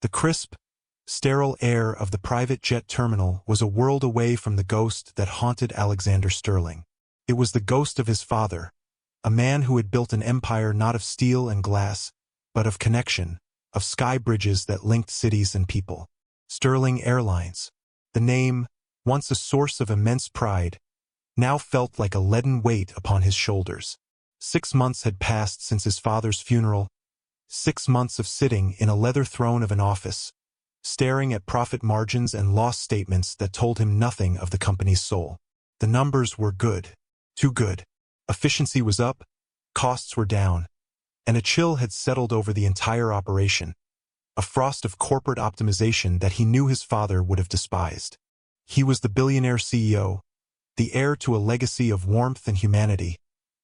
The crisp, sterile air of the private jet terminal was a world away from the ghost that haunted Alexander Sterling. It was the ghost of his father, a man who had built an empire not of steel and glass, but of connection, of sky bridges that linked cities and people. Sterling Airlines. The name, once a source of immense pride, now felt like a leaden weight upon his shoulders. 6 months had passed since his father's funeral, 6 months of sitting in a leather throne of an office, staring at profit margins and loss statements that told him nothing of the company's soul. The numbers were good, too good. Efficiency was up, costs were down, and a chill had settled over the entire operation, a frost of corporate optimization that he knew his father would have despised. He was the billionaire CEO, the heir to a legacy of warmth and humanity,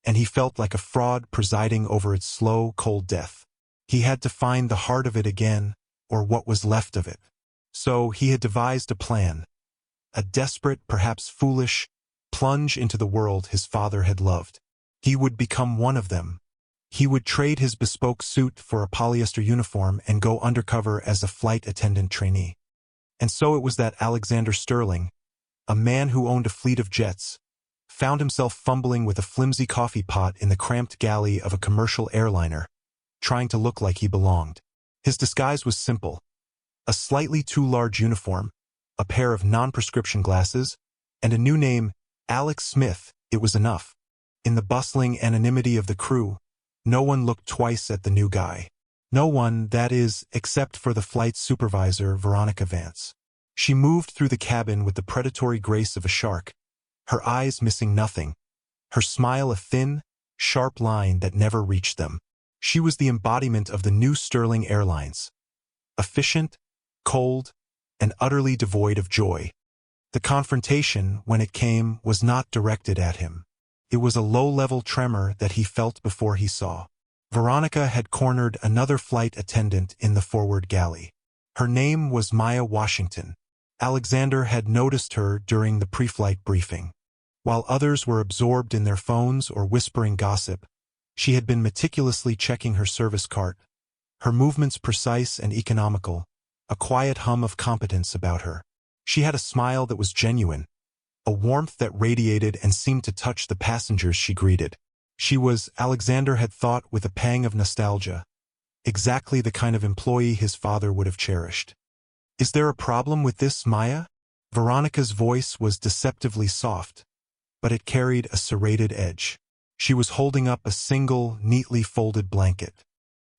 and he felt like a fraud presiding over its slow, cold death. He had to find the heart of it again, or what was left of it. So he had devised a plan, a desperate, perhaps foolish, plunge into the world his father had loved. He would become one of them. He would trade his bespoke suit for a polyester uniform and go undercover as a flight attendant trainee. And so it was that Alexander Sterling, a man who owned a fleet of jets, found himself fumbling with a flimsy coffee pot in the cramped galley of a commercial airliner, trying to look like he belonged. His disguise was simple: a slightly too large uniform, a pair of non-prescription glasses, and a new name, Alex Smith. It was enough. In the bustling anonymity of the crew, no one looked twice at the new guy. No one, that is, except for the flight supervisor, Veronica Vance. She moved through the cabin with the predatory grace of a shark, her eyes missing nothing, her smile a thin, sharp line that never reached them. She was the embodiment of the new Sterling Airlines. Efficient, cold, and utterly devoid of joy. The confrontation, when it came, was not directed at him. It was a low-level tremor that he felt before he saw. Veronica had cornered another flight attendant in the forward galley. Her name was Maya Washington. Alexander had noticed her during the pre-flight briefing. While others were absorbed in their phones or whispering gossip, she had been meticulously checking her service cart, her movements precise and economical, a quiet hum of competence about her. She had a smile that was genuine, a warmth that radiated and seemed to touch the passengers she greeted. She was, Alexander had thought with a pang of nostalgia, exactly the kind of employee his father would have cherished. "Is there a problem with this, Maya?" Veronica's voice was deceptively soft, but it carried a serrated edge. She was holding up a single, neatly folded blanket.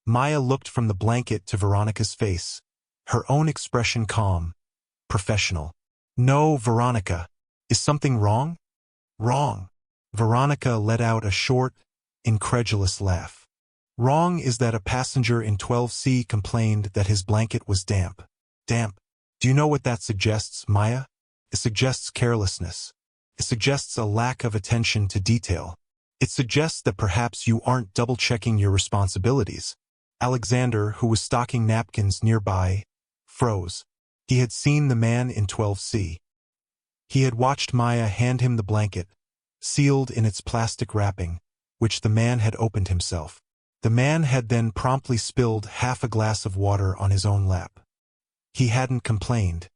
Maya looked from the blanket to Veronica's face, her own expression calm, professional. "No, Veronica. Is something wrong?" "Wrong." Veronica let out a short, incredulous laugh. "Wrong is that a passenger in 12C complained that his blanket was damp." "Damp. Do you know what that suggests, Maya? It suggests carelessness. It suggests a lack of attention to detail. It suggests that perhaps you aren't double-checking your responsibilities." Alexander, who was stocking napkins nearby, froze. He had seen the man in 12C. He had watched Maya hand him the blanket, sealed in its plastic wrapping, which the man had opened himself. The man had then promptly spilled half a glass of water on his own lap. He hadn't complained.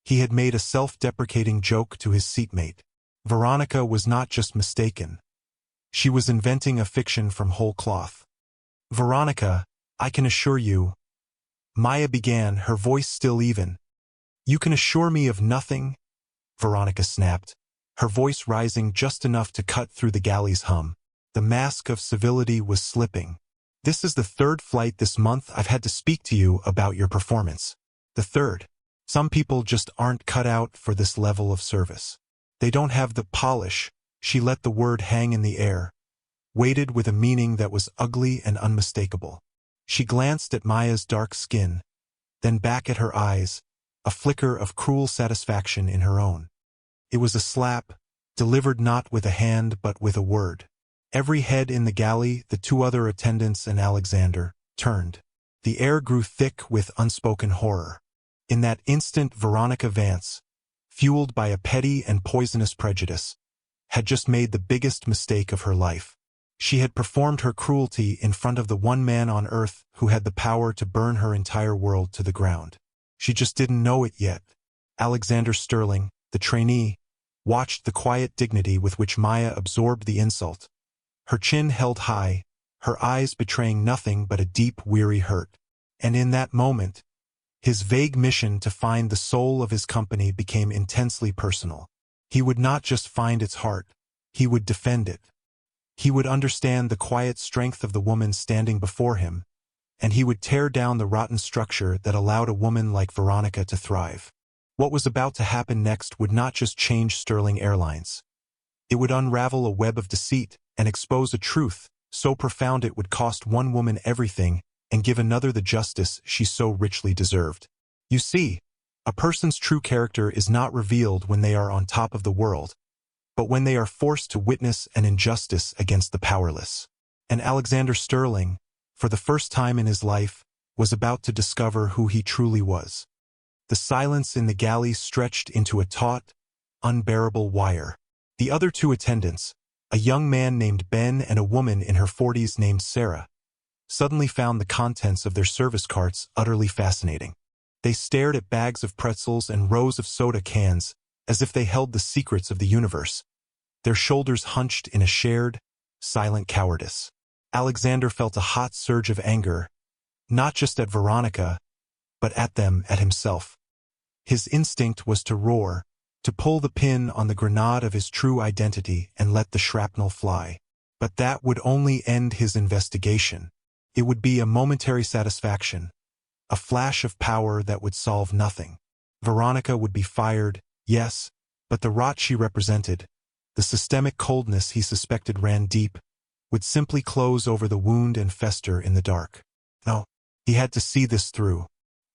He had made a self-deprecating joke to his seatmate. Veronica was not just mistaken. She was inventing a fiction from whole cloth. "Veronica, I can assure you," Maya began, her voice still even. "You can assure me of nothing," Veronica snapped, her voice rising just enough to cut through the galley's hum. The mask of civility was slipping. "This is the third flight this month I've had to speak to you about your performance. The third. Some people just aren't cut out for this level of service. They don't have the polish." She let the word hang in the air, weighted with a meaning that was ugly and unmistakable. She glanced at Maya's dark skin, then back at her eyes, a flicker of cruel satisfaction in her own. It was a slap, delivered not with a hand but with a word. Every head in the galley, the 2 other attendants and Alexander, turned. The air grew thick with unspoken horror. In that instant, Veronica Vance, fueled by a petty and poisonous prejudice, had just made the biggest mistake of her life. She had performed her cruelty in front of the one man on Earth who had the power to burn her entire world to the ground. She just didn't know it yet. Alexander Sterling, the trainee, watched the quiet dignity with which Maya absorbed the insult. Her chin held high, her eyes betraying nothing but a deep, weary hurt. And in that moment, his vague mission to find the soul of his company became intensely personal. He would not just find its heart, he would defend it. He would understand the quiet strength of the woman standing before him, and he would tear down the rotten structure that allowed a woman like Veronica to thrive. What was about to happen next would not just change Sterling Airlines. It would unravel a web of deceit and expose a truth so profound it would cost one woman everything and give another the justice she so richly deserved. You see, a person's true character is not revealed when they are on top of the world, but when they are forced to witness an injustice against the powerless. And Alexander Sterling, for the first time in his life, was about to discover who he truly was. The silence in the galley stretched into a taut, unbearable wire. The other two attendants, a young man named Ben and a woman in her 40s named Sarah, suddenly found the contents of their service carts utterly fascinating. They stared at bags of pretzels and rows of soda cans as if they held the secrets of the universe, their shoulders hunched in a shared, silent cowardice. Alexander felt a hot surge of anger, not just at Veronica, but at them, at himself. His instinct was to roar, to pull the pin on the grenade of his true identity and let the shrapnel fly. But that would only end his investigation. It would be a momentary satisfaction, a flash of power that would solve nothing. Veronica would be fired, yes, but the rot she represented, the systemic coldness he suspected ran deep, would simply close over the wound and fester in the dark. No, he had to see this through.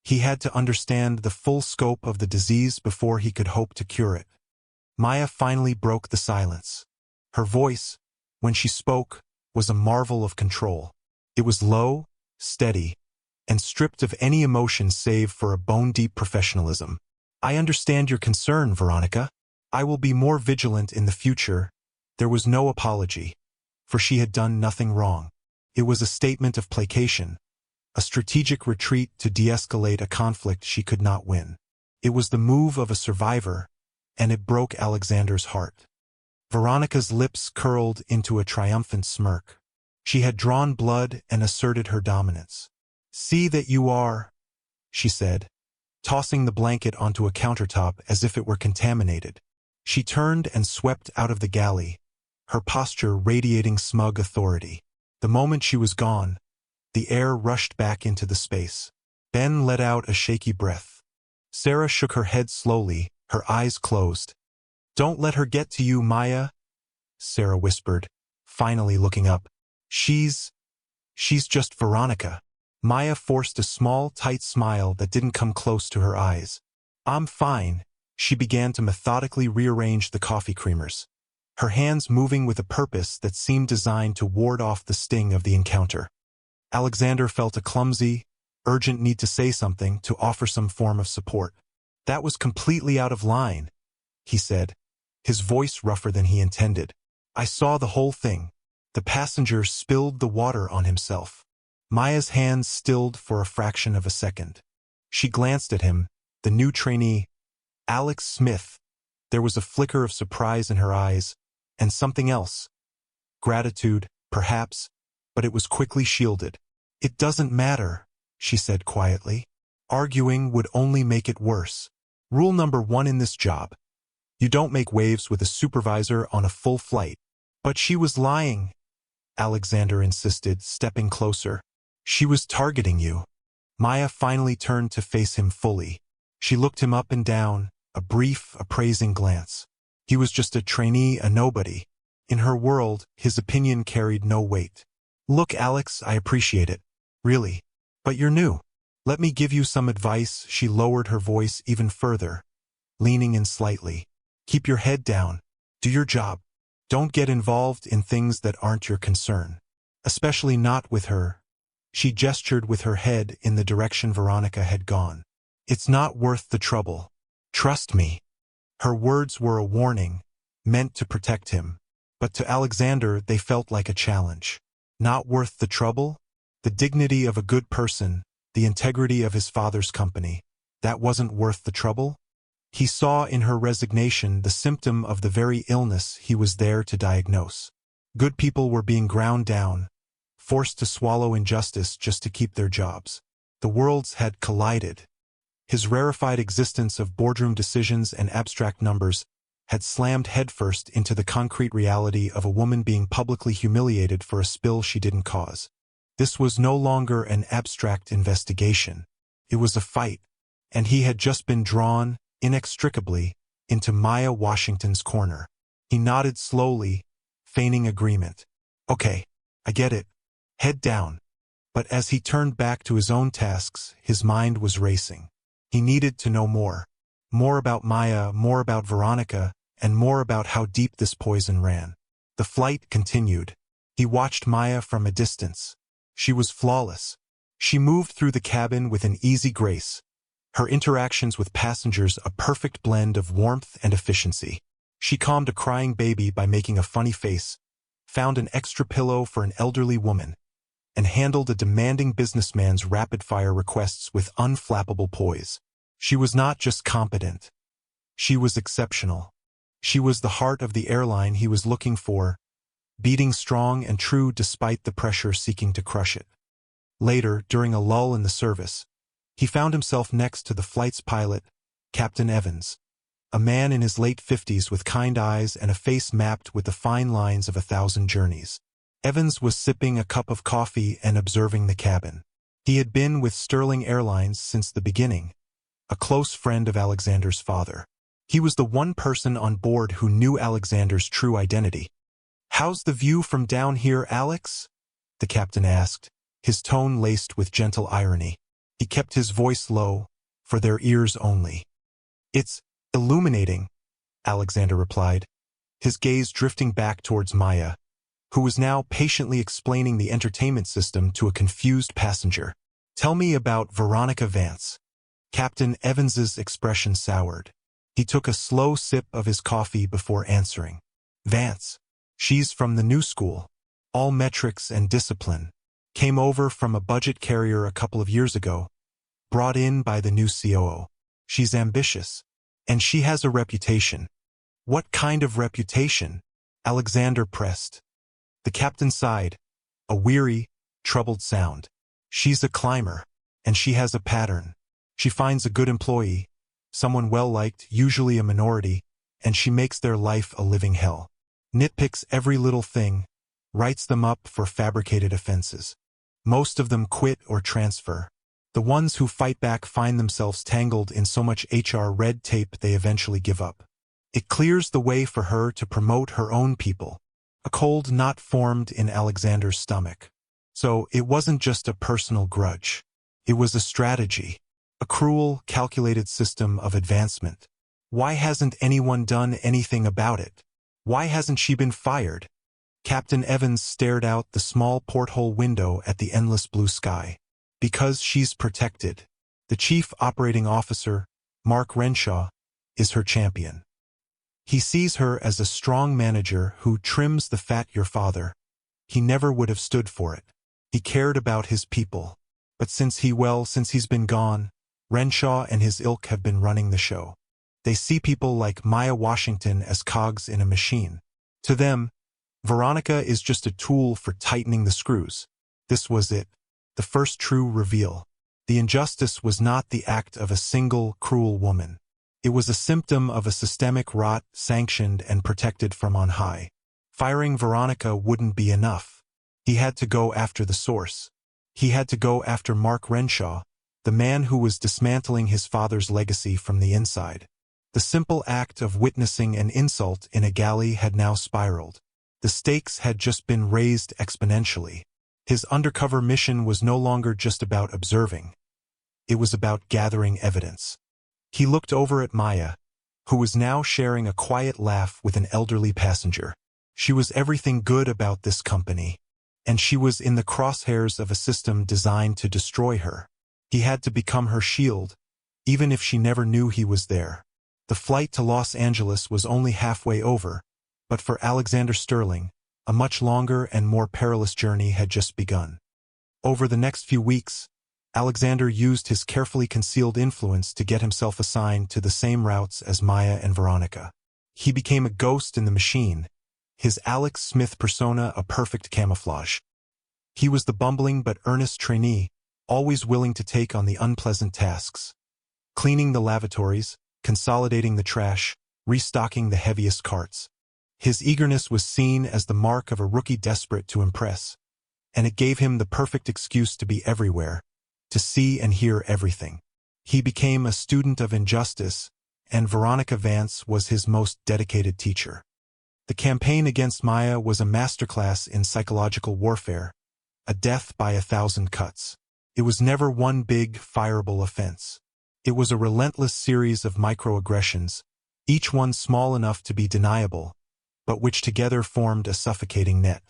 He had to understand the full scope of the disease before he could hope to cure it. Maya finally broke the silence. Her voice, when she spoke, was a marvel of control. It was low, steady, and stripped of any emotion save for a bone-deep professionalism. I understand your concern, Veronica. I will be more vigilant in the future. There was no apology, for she had done nothing wrong. It was a statement of placation, a strategic retreat to de-escalate a conflict she could not win. It was the move of a survivor, and it broke Alexander's heart. Veronica's lips curled into a triumphant smirk. She had drawn blood and asserted her dominance. "See that you are," she said, tossing the blanket onto a countertop as if it were contaminated. She turned and swept out of the galley, her posture radiating smug authority. The moment she was gone, the air rushed back into the space. Ben let out a shaky breath. Sarah shook her head slowly, her eyes closed. "Don't let her get to you, Maya," Sarah whispered, finally looking up. She's just Veronica." Maya forced a small, tight smile that didn't come close to her eyes. "I'm fine." She began to methodically rearrange the coffee creamers, her hands moving with a purpose that seemed designed to ward off the sting of the encounter. Alexander felt a clumsy, urgent need to say something, to offer some form of support. "That was completely out of line," he said, his voice rougher than he intended. "I saw the whole thing. The passenger spilled the water on himself." Maya's hands stilled for a fraction of a second. She glanced at him, the new trainee, Alex Smith. There was a flicker of surprise in her eyes, and something else. Gratitude, perhaps, but it was quickly shielded. "It doesn't matter," she said quietly. "Arguing would only make it worse. Rule number 1 in this job: you don't make waves with a supervisor on a full flight." "But she was lying," Alexander insisted, stepping closer. "She was targeting you." Maya finally turned to face him fully. She looked him up and down, a brief, appraising glance. He was just a trainee, a nobody. In her world, his opinion carried no weight. "Look, Alex, I appreciate it. Really. But you're new. Let me give you some advice." She lowered her voice even further, leaning in slightly. "Keep your head down. Do your job. Don't get involved in things that aren't your concern. Especially not with her." She gestured with her head in the direction Veronica had gone. "It's not worth the trouble. Trust me." Her words were a warning, meant to protect him. But to Alexander they felt like a challenge. Not worth the trouble? The dignity of a good person, the integrity of his father's company, that wasn't worth the trouble? He saw in her resignation the symptom of the very illness he was there to diagnose. Good people were being ground down, forced to swallow injustice just to keep their jobs. The worlds had collided. His rarefied existence of boardroom decisions and abstract numbers had slammed headfirst into the concrete reality of a woman being publicly humiliated for a spill she didn't cause. This was no longer an abstract investigation. It was a fight, and he had just been drawn, inextricably, into Maya Washington's corner. He nodded slowly, feigning agreement. Okay, I get it. Head down. But as he turned back to his own tasks, his mind was racing. He needed to know more. More about Maya, more about Veronica, and more about how deep this poison ran. The flight continued. He watched Maya from a distance. She was flawless. She moved through the cabin with an easy grace, her interactions with passengers a perfect blend of warmth and efficiency. She calmed a crying baby by making a funny face, found an extra pillow for an elderly woman, and handled a demanding businessman's rapid-fire requests with unflappable poise. She was not just competent. She was exceptional. She was the heart of the airline he was looking for, beating strong and true despite the pressure seeking to crush it. Later, during a lull in the service, he found himself next to the flight's pilot, Captain Evans, a man in his late 50s with kind eyes and a face mapped with the fine lines of 1,000 journeys. Evans was sipping a cup of coffee and observing the cabin. He had been with Sterling Airlines since the beginning, a close friend of Alexander's father. He was the one person on board who knew Alexander's true identity. "How's the view from down here, Alex?" the captain asked, his tone laced with gentle irony. He kept his voice low, for their ears only. "It's illuminating," Alexander replied, his gaze drifting back towards Maya, who was now patiently explaining the entertainment system to a confused passenger. "Tell me about Veronica Vance." Captain Evans's expression soured. He took a slow sip of his coffee before answering. "Vance. She's from the new school. All metrics and discipline. Came over from a budget carrier a couple of years ago. Brought in by the new COO. She's ambitious. And she has a reputation." "What kind of reputation?" Alexander pressed. The captain sighed, a weary, troubled sound. "She's a climber, and she has a pattern. She finds a good employee, someone well-liked, usually a minority, and she makes their life a living hell. Nitpicks every little thing, writes them up for fabricated offenses. Most of them quit or transfer. The ones who fight back find themselves tangled in so much HR red tape they eventually give up. It clears the way for her to promote her own people." A cold knot formed in Alexander's stomach. So it wasn't just a personal grudge. It was a strategy. A cruel, calculated system of advancement. Why hasn't anyone done anything about it? Why hasn't she been fired? Captain Evans stared out the small porthole window at the endless blue sky. Because she's protected. The chief operating officer, Mark Renshaw, is her champion. He sees her as a strong manager who trims the fat. Your father. He never would have stood for it. He cared about his people. But since he's been gone, Renshaw and his ilk have been running the show. They see people like Maya Washington as cogs in a machine. To them, Veronica is just a tool for tightening the screws. This was it, the first true reveal. The injustice was not the act of a single, cruel woman. It was a symptom of a systemic rot sanctioned and protected from on high. Firing Veronica wouldn't be enough. He had to go after the source. He had to go after Mark Renshaw, the man who was dismantling his father's legacy from the inside. The simple act of witnessing an insult in a galley had now spiraled. The stakes had just been raised exponentially. His undercover mission was no longer just about observing. It was about gathering evidence. He looked over at Maya, who was now sharing a quiet laugh with an elderly passenger. She was everything good about this company, and she was in the crosshairs of a system designed to destroy her. He had to become her shield, even if she never knew he was there. The flight to Los Angeles was only halfway over, But for Alexander Sterling, a much longer and more perilous journey had just begun. Over the next few weeks, Alexander used his carefully concealed influence to get himself assigned to the same routes as Maya and Veronica. He became a ghost in the machine, his Alex Smith persona a perfect camouflage. He was the bumbling but earnest trainee, always willing to take on the unpleasant tasks. Cleaning the lavatories, consolidating the trash, restocking the heaviest carts. His eagerness was seen as the mark of a rookie desperate to impress, and it gave him the perfect excuse to be everywhere, to see and hear everything. He became a student of injustice, and Veronica Vance was his most dedicated teacher. The campaign against Maya was a masterclass in psychological warfare, a death by 1,000 cuts. It was never one big, fireable offense. It was a relentless series of microaggressions, each one small enough to be deniable, but which together formed a suffocating net.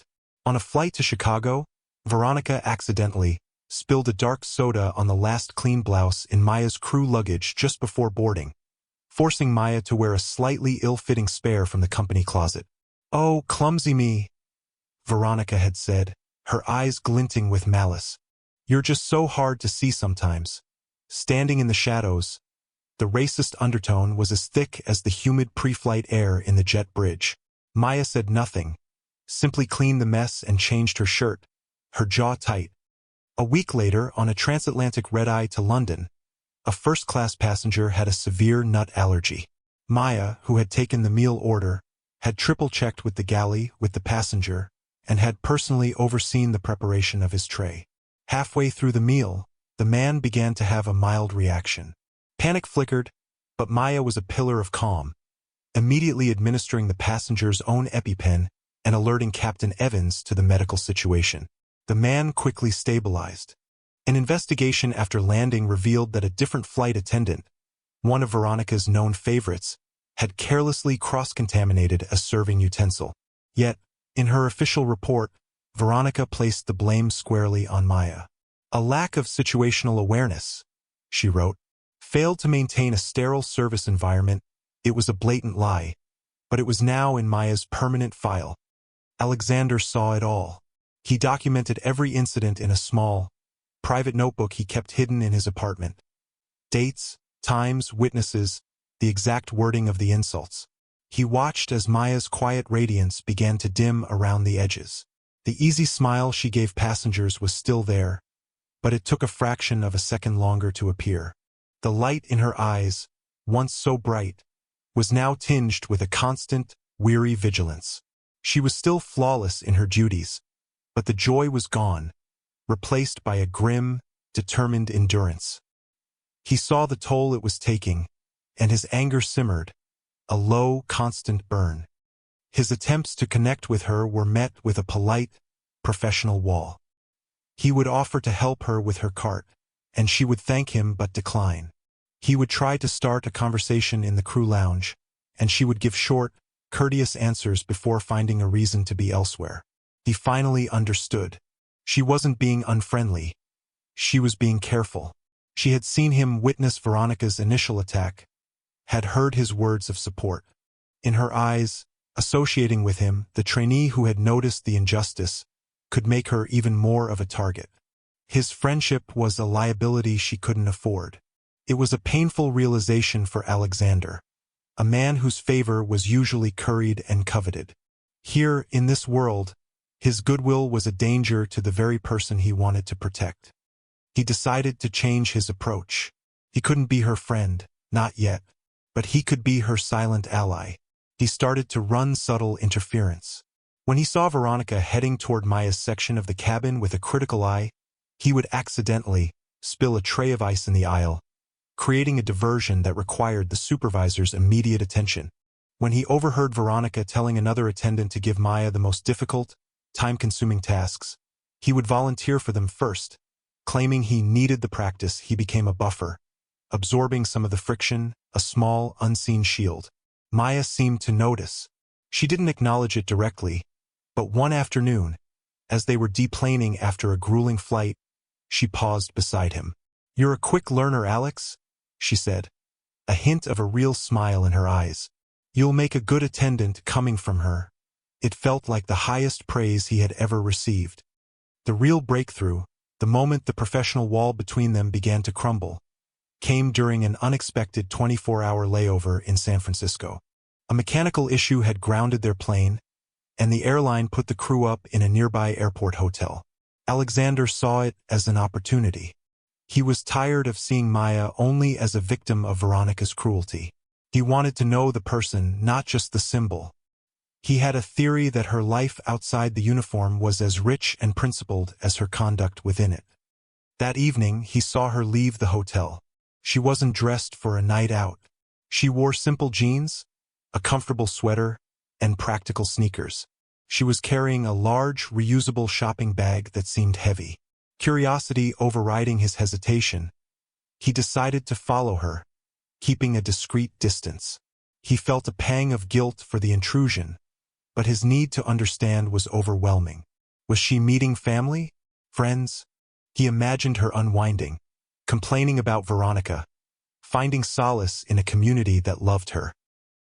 On a flight to Chicago, Veronica accidentally spilled a dark soda on the last clean blouse in Maya's crew luggage just before boarding, forcing Maya to wear a slightly ill-fitting spare from the company closet. "Oh, clumsy me," Veronica had said, her eyes glinting with malice. "You're just so hard to see sometimes." Standing in the shadows, the racist undertone was as thick as the humid pre-flight air in the jet bridge. Maya said nothing, simply cleaned the mess and changed her shirt, her jaw tight. A week later, on a transatlantic red-eye to London, a first-class passenger had a severe nut allergy. Maya, who had taken the meal order, had triple-checked with the galley, with the passenger, and had personally overseen the preparation of his tray. Halfway through the meal, the man began to have a mild reaction. Panic flickered, but Maya was a pillar of calm, immediately administering the passenger's own EpiPen and alerting Captain Evans to the medical situation. The man quickly stabilized. An investigation after landing revealed that a different flight attendant, one of Veronica's known favorites, had carelessly cross-contaminated a serving utensil. Yet, in her official report, Veronica placed the blame squarely on Maya. "A lack of situational awareness," she wrote. "Failed to maintain a sterile service environment." It was a blatant lie, but it was now in Maya's permanent file. Alexander saw it all. He documented every incident in a small, private notebook he kept hidden in his apartment. Dates, times, witnesses, the exact wording of the insults. He watched as Maya's quiet radiance began to dim around the edges. The easy smile she gave passengers was still there, but it took a fraction of a second longer to appear. The light in her eyes, once so bright, was now tinged with a constant, weary vigilance. She was still flawless in her duties, but the joy was gone, replaced by a grim, determined endurance. He saw the toll it was taking, and his anger simmered, a low, constant burn. His attempts to connect with her were met with a polite, professional wall. He would offer to help her with her cart, and she would thank him but decline. He would try to start a conversation in the crew lounge, and she would give short, courteous answers before finding a reason to be elsewhere. He finally understood. She wasn't being unfriendly. She was being careful. She had seen him witness Veronica's initial attack, had heard his words of support. In her eyes, associating with him, the trainee who had noticed the injustice could make her even more of a target. His friendship was a liability she couldn't afford. It was a painful realization for Alexander, a man whose favor was usually curried and coveted. Here, in this world, his goodwill was a danger to the very person he wanted to protect. He decided to change his approach. He couldn't be her friend, not yet, but he could be her silent ally. He started to run subtle interference. When he saw Veronica heading toward Maya's section of the cabin with a critical eye, he would accidentally spill a tray of ice in the aisle, creating a diversion that required the supervisor's immediate attention. When he overheard Veronica telling another attendant to give Maya the most difficult, time-consuming tasks, he would volunteer for them first. Claiming he needed the practice, he became a buffer, absorbing some of the friction, a small, unseen shield. Maya seemed to notice. She didn't acknowledge it directly, but one afternoon, as they were deplaning after a grueling flight, she paused beside him. "You're a quick learner, Alex," she said, a hint of a real smile in her eyes. "You'll make a good attendant," coming from her. It felt like the highest praise he had ever received. The real breakthrough, the moment the professional wall between them began to crumble, came during an unexpected 24-hour layover in San Francisco. A mechanical issue had grounded their plane, and the airline put the crew up in a nearby airport hotel. Alexander saw it as an opportunity. He was tired of seeing Maya only as a victim of Veronica's cruelty. He wanted to know the person, not just the symbol. He had a theory that her life outside the uniform was as rich and principled as her conduct within it. That evening, he saw her leave the hotel. She wasn't dressed for a night out. She wore simple jeans, a comfortable sweater, and practical sneakers. She was carrying a large, reusable shopping bag that seemed heavy. Curiosity overriding his hesitation, he decided to follow her, keeping a discreet distance. He felt a pang of guilt for the intrusion, but his need to understand was overwhelming. Was she meeting family? Friends? He imagined her unwinding, complaining about Veronica, finding solace in a community that loved her.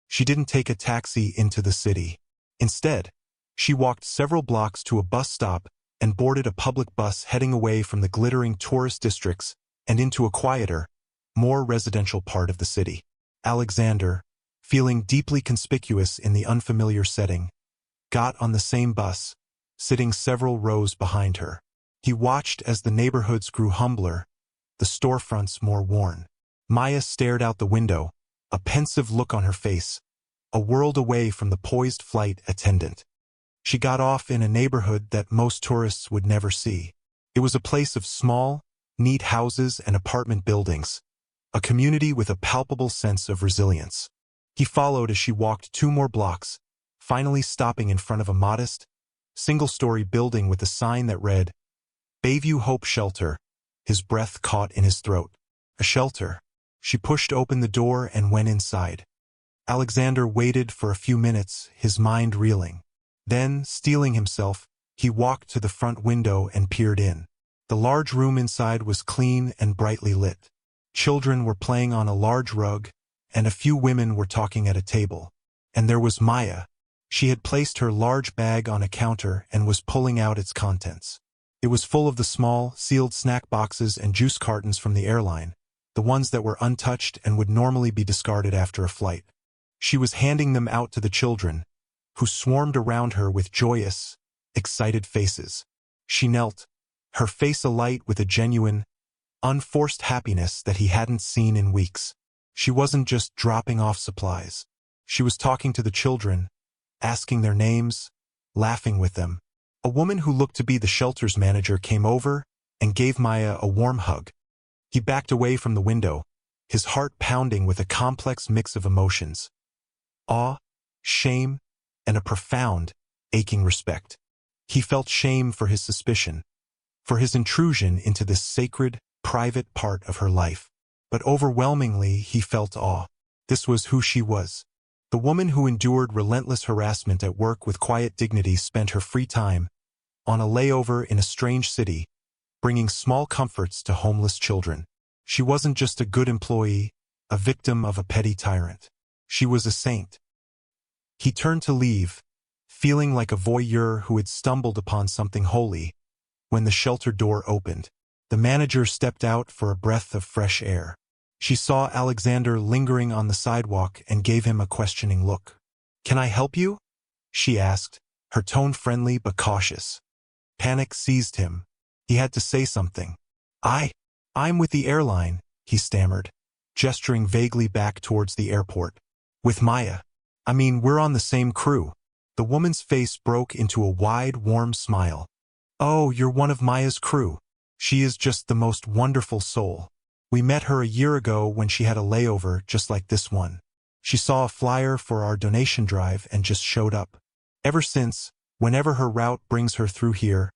She didn't take a taxi into the city. Instead, she walked several blocks to a bus stop and boarded a public bus heading away from the glittering tourist districts and into a quieter, more residential part of the city. Alexander, feeling deeply conspicuous in the unfamiliar setting, got on the same bus, sitting several rows behind her. He watched as the neighborhoods grew humbler, the storefronts more worn. Maya stared out the window, a pensive look on her face, a world away from the poised flight attendant. She got off in a neighborhood that most tourists would never see. It was a place of small, neat houses and apartment buildings, a community with a palpable sense of resilience. He followed as she walked 2 more blocks, finally stopping in front of a modest, single-story building with a sign that read, Bayview Hope Shelter. His breath caught in his throat. A shelter. She pushed open the door and went inside. Alexander waited for a few minutes, his mind reeling. Then, steeling himself, he walked to the front window and peered in. The large room inside was clean and brightly lit. Children were playing on a large rug, and a few women were talking at a table. And there was Maya. She had placed her large bag on a counter and was pulling out its contents. It was full of the small, sealed snack boxes and juice cartons from the airline, the ones that were untouched and would normally be discarded after a flight. She was handing them out to the children, who swarmed around her with joyous, excited faces. She knelt, her face alight with a genuine, unforced happiness that he hadn't seen in weeks. She wasn't just dropping off supplies. She was talking to the children, asking their names, laughing with them. A woman who looked to be the shelter's manager came over and gave Maya a warm hug. He backed away from the window, his heart pounding with a complex mix of emotions. Awe, shame, and a profound, aching respect. He felt shame for his suspicion, for his intrusion into this sacred, private part of her life. But overwhelmingly, he felt awe. This was who she was. The woman who endured relentless harassment at work with quiet dignity spent her free time on a layover in a strange city, bringing small comforts to homeless children. She wasn't just a good employee, a victim of a petty tyrant. She was a saint. He turned to leave, feeling like a voyeur who had stumbled upon something holy, when the shelter door opened. The manager stepped out for a breath of fresh air. She saw Alexander lingering on the sidewalk and gave him a questioning look. "Can I help you?" she asked, her tone friendly but cautious. Panic seized him. He had to say something. I'm with the airline," he stammered, gesturing vaguely back towards the airport. "With Maya. I mean, we're on the same crew." The woman's face broke into a wide, warm smile. "Oh, you're one of Maya's crew. She is just the most wonderful soul. We met her a year ago when she had a layover just like this one. She saw a flyer for our donation drive and just showed up. Ever since, whenever her route brings her through here,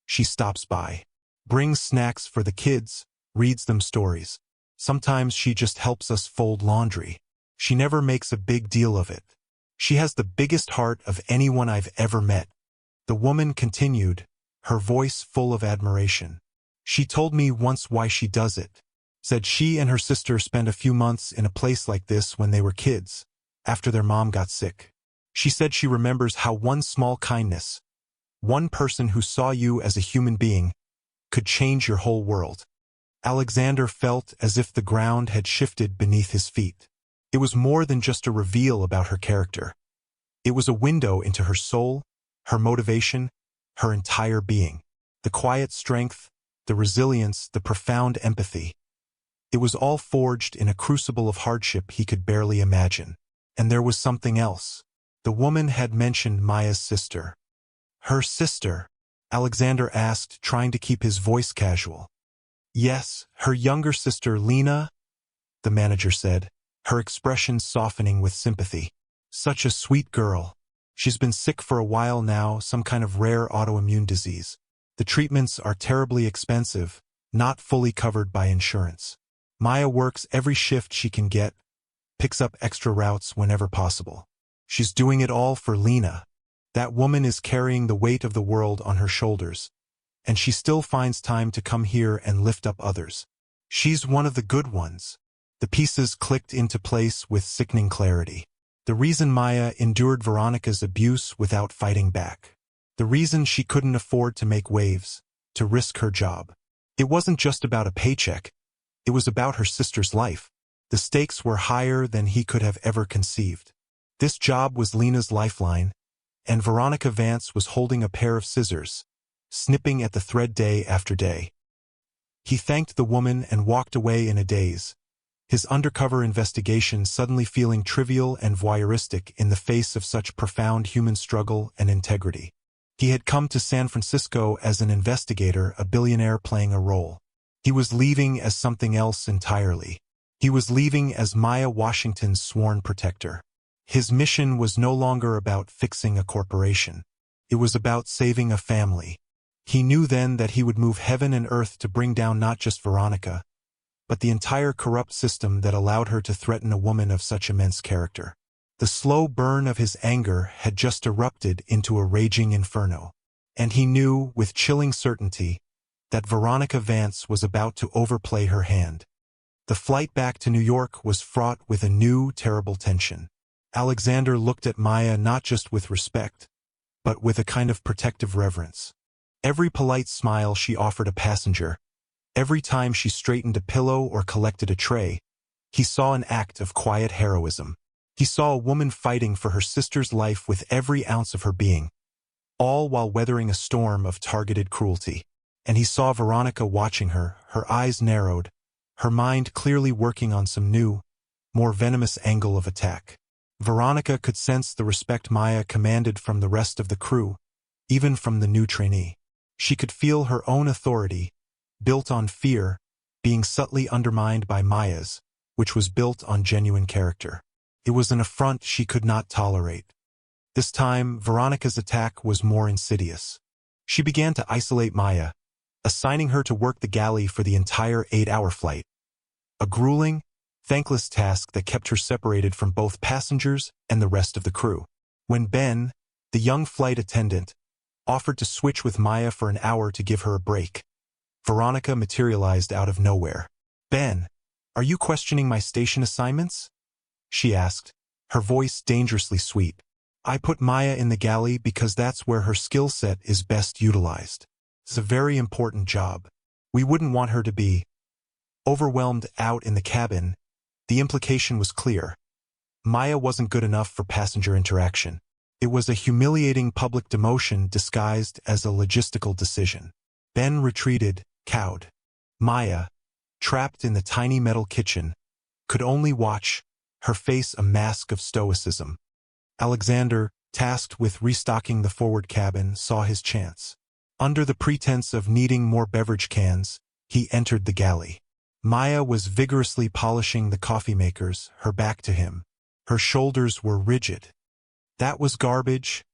she stops by. Brings snacks for the kids, reads them stories. Sometimes she just helps us fold laundry. She never makes a big deal of it. She has the biggest heart of anyone I've ever met." The woman continued, her voice full of admiration. "She told me once why she does it. Said she and her sister spent a few months in a place like this when they were kids. after their mom got sick. She said she remembers how one small kindness, one person who saw you as a human being, could change your whole world. Alexander felt as if the ground had shifted beneath his feet. It was more than just a reveal about her character. It was a window into her soul, her motivation, her entire being. The quiet strength, the resilience, the profound empathy. It was all forged in a crucible of hardship he could barely imagine. And there was something else. The woman had mentioned Maya's sister. Her sister? Alexander asked, trying to keep his voice casual. Yes, her younger sister Lena, the manager said, her expression softening with sympathy. Such a sweet girl. She's been sick for a while now, some kind of rare autoimmune disease. The treatments are terribly expensive, not fully covered by insurance. Maya works every shift she can get, picks up extra routes whenever possible. She's doing it all for Lena. That woman is carrying the weight of the world on her shoulders, and she still finds time to come here and lift up others. She's one of the good ones. The pieces clicked into place with sickening clarity. The reason Maya endured Veronica's abuse without fighting back. The reason she couldn't afford to make waves, to risk her job. It wasn't just about a paycheck. It was about her sister's life. The stakes were higher than he could have ever conceived. This job was Lena's lifeline, and Veronica Vance was holding a pair of scissors, snipping at the thread day after day. He thanked the woman and walked away in a daze, his undercover investigation suddenly feeling trivial and voyeuristic in the face of such profound human struggle and integrity. He had come to San Francisco as an investigator, a billionaire playing a role. He was leaving as something else entirely. He was leaving as Maya Washington's sworn protector. His mission was no longer about fixing a corporation. It was about saving a family. He knew then that he would move heaven and earth to bring down not just Veronica, but the entire corrupt system that allowed her to threaten a woman of such immense character. The slow burn of his anger had just erupted into a raging inferno, and he knew, with chilling certainty, that Veronica Vance was about to overplay her hand. The flight back to New York was fraught with a new, terrible tension. Alexander looked at Maya not just with respect, but with a kind of protective reverence. Every polite smile she offered a passenger, every time she straightened a pillow or collected a tray, he saw an act of quiet heroism. He saw a woman fighting for her sister's life with every ounce of her being, all while weathering a storm of targeted cruelty. And he saw Veronica watching her, her eyes narrowed, her mind clearly working on some new, more venomous angle of attack. Veronica could sense the respect Maya commanded from the rest of the crew, even from the new trainee. She could feel her own authority, built on fear, being subtly undermined by Maya's, which was built on genuine character. It was an affront she could not tolerate. This time, Veronica's attack was more insidious. She began to isolate Maya, assigning her to work the galley for the entire 8-hour flight. A grueling, thankless task that kept her separated from both passengers and the rest of the crew. When Ben, the young flight attendant, offered to switch with Maya for an hour to give her a break, Veronica materialized out of nowhere. "Ben, are you questioning my station assignments?" she asked, her voice dangerously sweet. "I put Maya in the galley because that's where her skill set is best utilized. It's a very important job. We wouldn't want her to be overwhelmed out in the cabin." The implication was clear. Maya wasn't good enough for passenger interaction. It was a humiliating public demotion disguised as a logistical decision. Ben retreated, cowed. Maya, trapped in the tiny metal kitchen, could only watch, her face a mask of stoicism. Alexander, tasked with restocking the forward cabin, saw his chance. Under the pretense of needing more beverage cans, he entered the galley. Maya was vigorously polishing the coffee makers, her back to him. Her shoulders were rigid. "That was garbage,"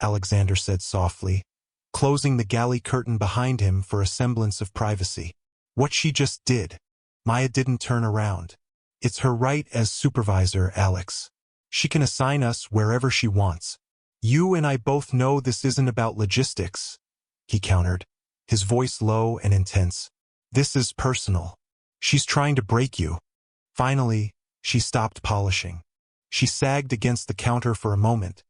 Alexander said softly, closing the galley curtain behind him for a semblance of privacy. "What she just did." Maya didn't turn around. "It's her right as supervisor, Alex. She can assign us wherever she wants. You and I both know this isn't about logistics," he countered, his voice low and intense. "This is personal. She's trying to break you." Finally, she stopped polishing. She sagged against the counter for a moment,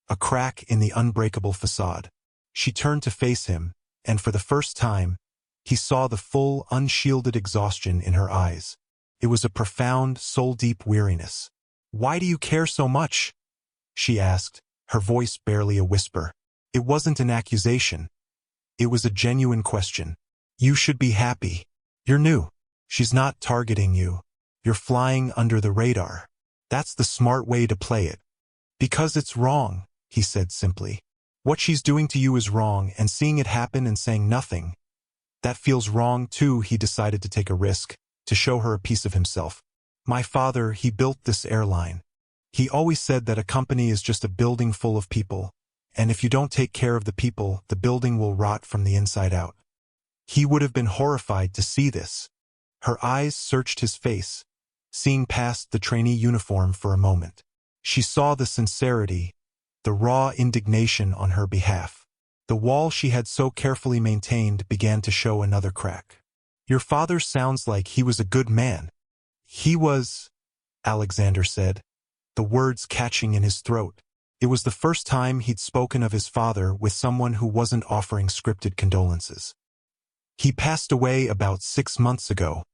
a crack in the unbreakable facade. She turned to face him, and for the first time, he saw the full, unshielded exhaustion in her eyes. It was a profound, soul-deep weariness. "Why do you care so much?" she asked, her voice barely a whisper. It wasn't an accusation. It was a genuine question. "You should be happy. You're new. She's not targeting you. You're flying under the radar. That's the smart way to play it." "Because it's wrong," he said simply. "What she's doing to you is wrong, and seeing it happen and saying nothing, that feels wrong too." He decided to take a risk, to show her a piece of himself. "My father, he built this airline. He always said that a company is just a building full of people, and if you don't take care of the people, the building will rot from the inside out." He would have been horrified to see this. Her eyes searched his face, seeing past the trainee uniform for a moment. She saw the sincerity, the raw indignation on her behalf. The wall she had so carefully maintained began to show another crack. "Your father sounds like he was a good man." "He was," Alexander said, the words catching in his throat. It was the first time he'd spoken of his father with someone who wasn't offering scripted condolences. "He passed away about 6 months ago."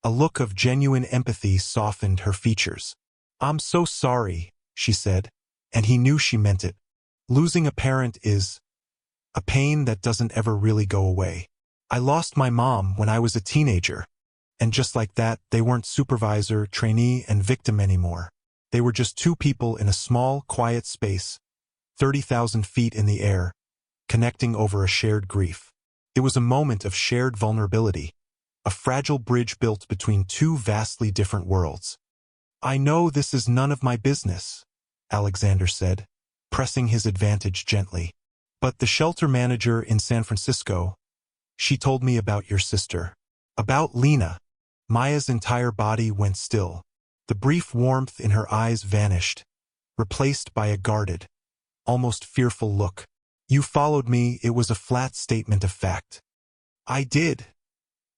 A look of genuine empathy softened her features. "I'm so sorry," she said, and he knew she meant it. Losing a parent is a pain that doesn't ever really go away. "I lost my mom when I was a teenager, and just like that, they weren't supervisor, trainee, and victim anymore. They were just two people in a small, quiet space, 30,000 feet in the air, connecting over a shared grief. It was a moment of shared vulnerability, a fragile bridge built between two vastly different worlds." "I know this is none of my business," Alexander said, pressing his advantage gently. "But the shelter manager in San Francisco, she told me about your sister." "About Lena." Maya's entire body went still. The brief warmth in her eyes vanished, replaced by a guarded, almost fearful look. "You followed me." It was a flat statement of fact. "I did,"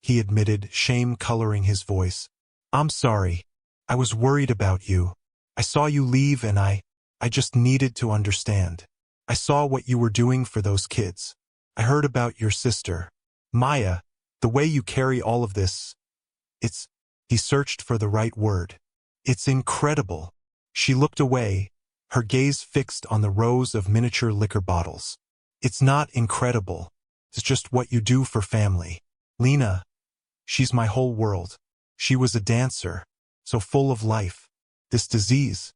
he admitted, shame coloring his voice. "I'm sorry. I was worried about you. I saw you leave and I just needed to understand. I saw what you were doing for those kids. I heard about your sister. Maya, the way you carry all of this, it's..." He searched for the right word. "It's incredible." She looked away, her gaze fixed on the rows of miniature liquor bottles. "It's not incredible. It's just what you do for family. Lena, she's my whole world. She was a dancer, so full of life. This disease,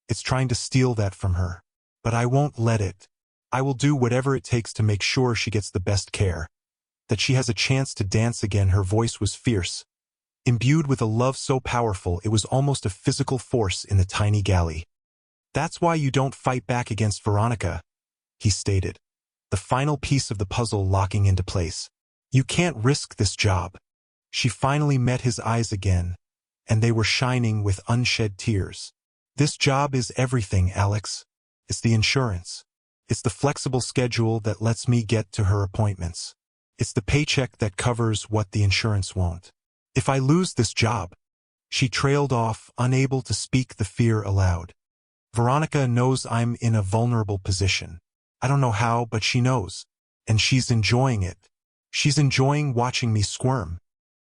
it's trying to steal that from her. But I won't let it. I will do whatever it takes to make sure she gets the best care, that she has a chance to dance again." Her voice was fierce, imbued with a love so powerful it was almost a physical force in the tiny galley. "That's why you don't fight back against Veronica," he stated, the final piece of the puzzle locking into place. "You can't risk this job." She finally met his eyes again, and they were shining with unshed tears. "This job is everything, Alex. It's the insurance. It's the flexible schedule that lets me get to her appointments. It's the paycheck that covers what the insurance won't. If I lose this job..." She trailed off, unable to speak the fear aloud. "Veronica knows I'm in a vulnerable position. I don't know how, but she knows. And she's enjoying it. She's enjoying watching me squirm."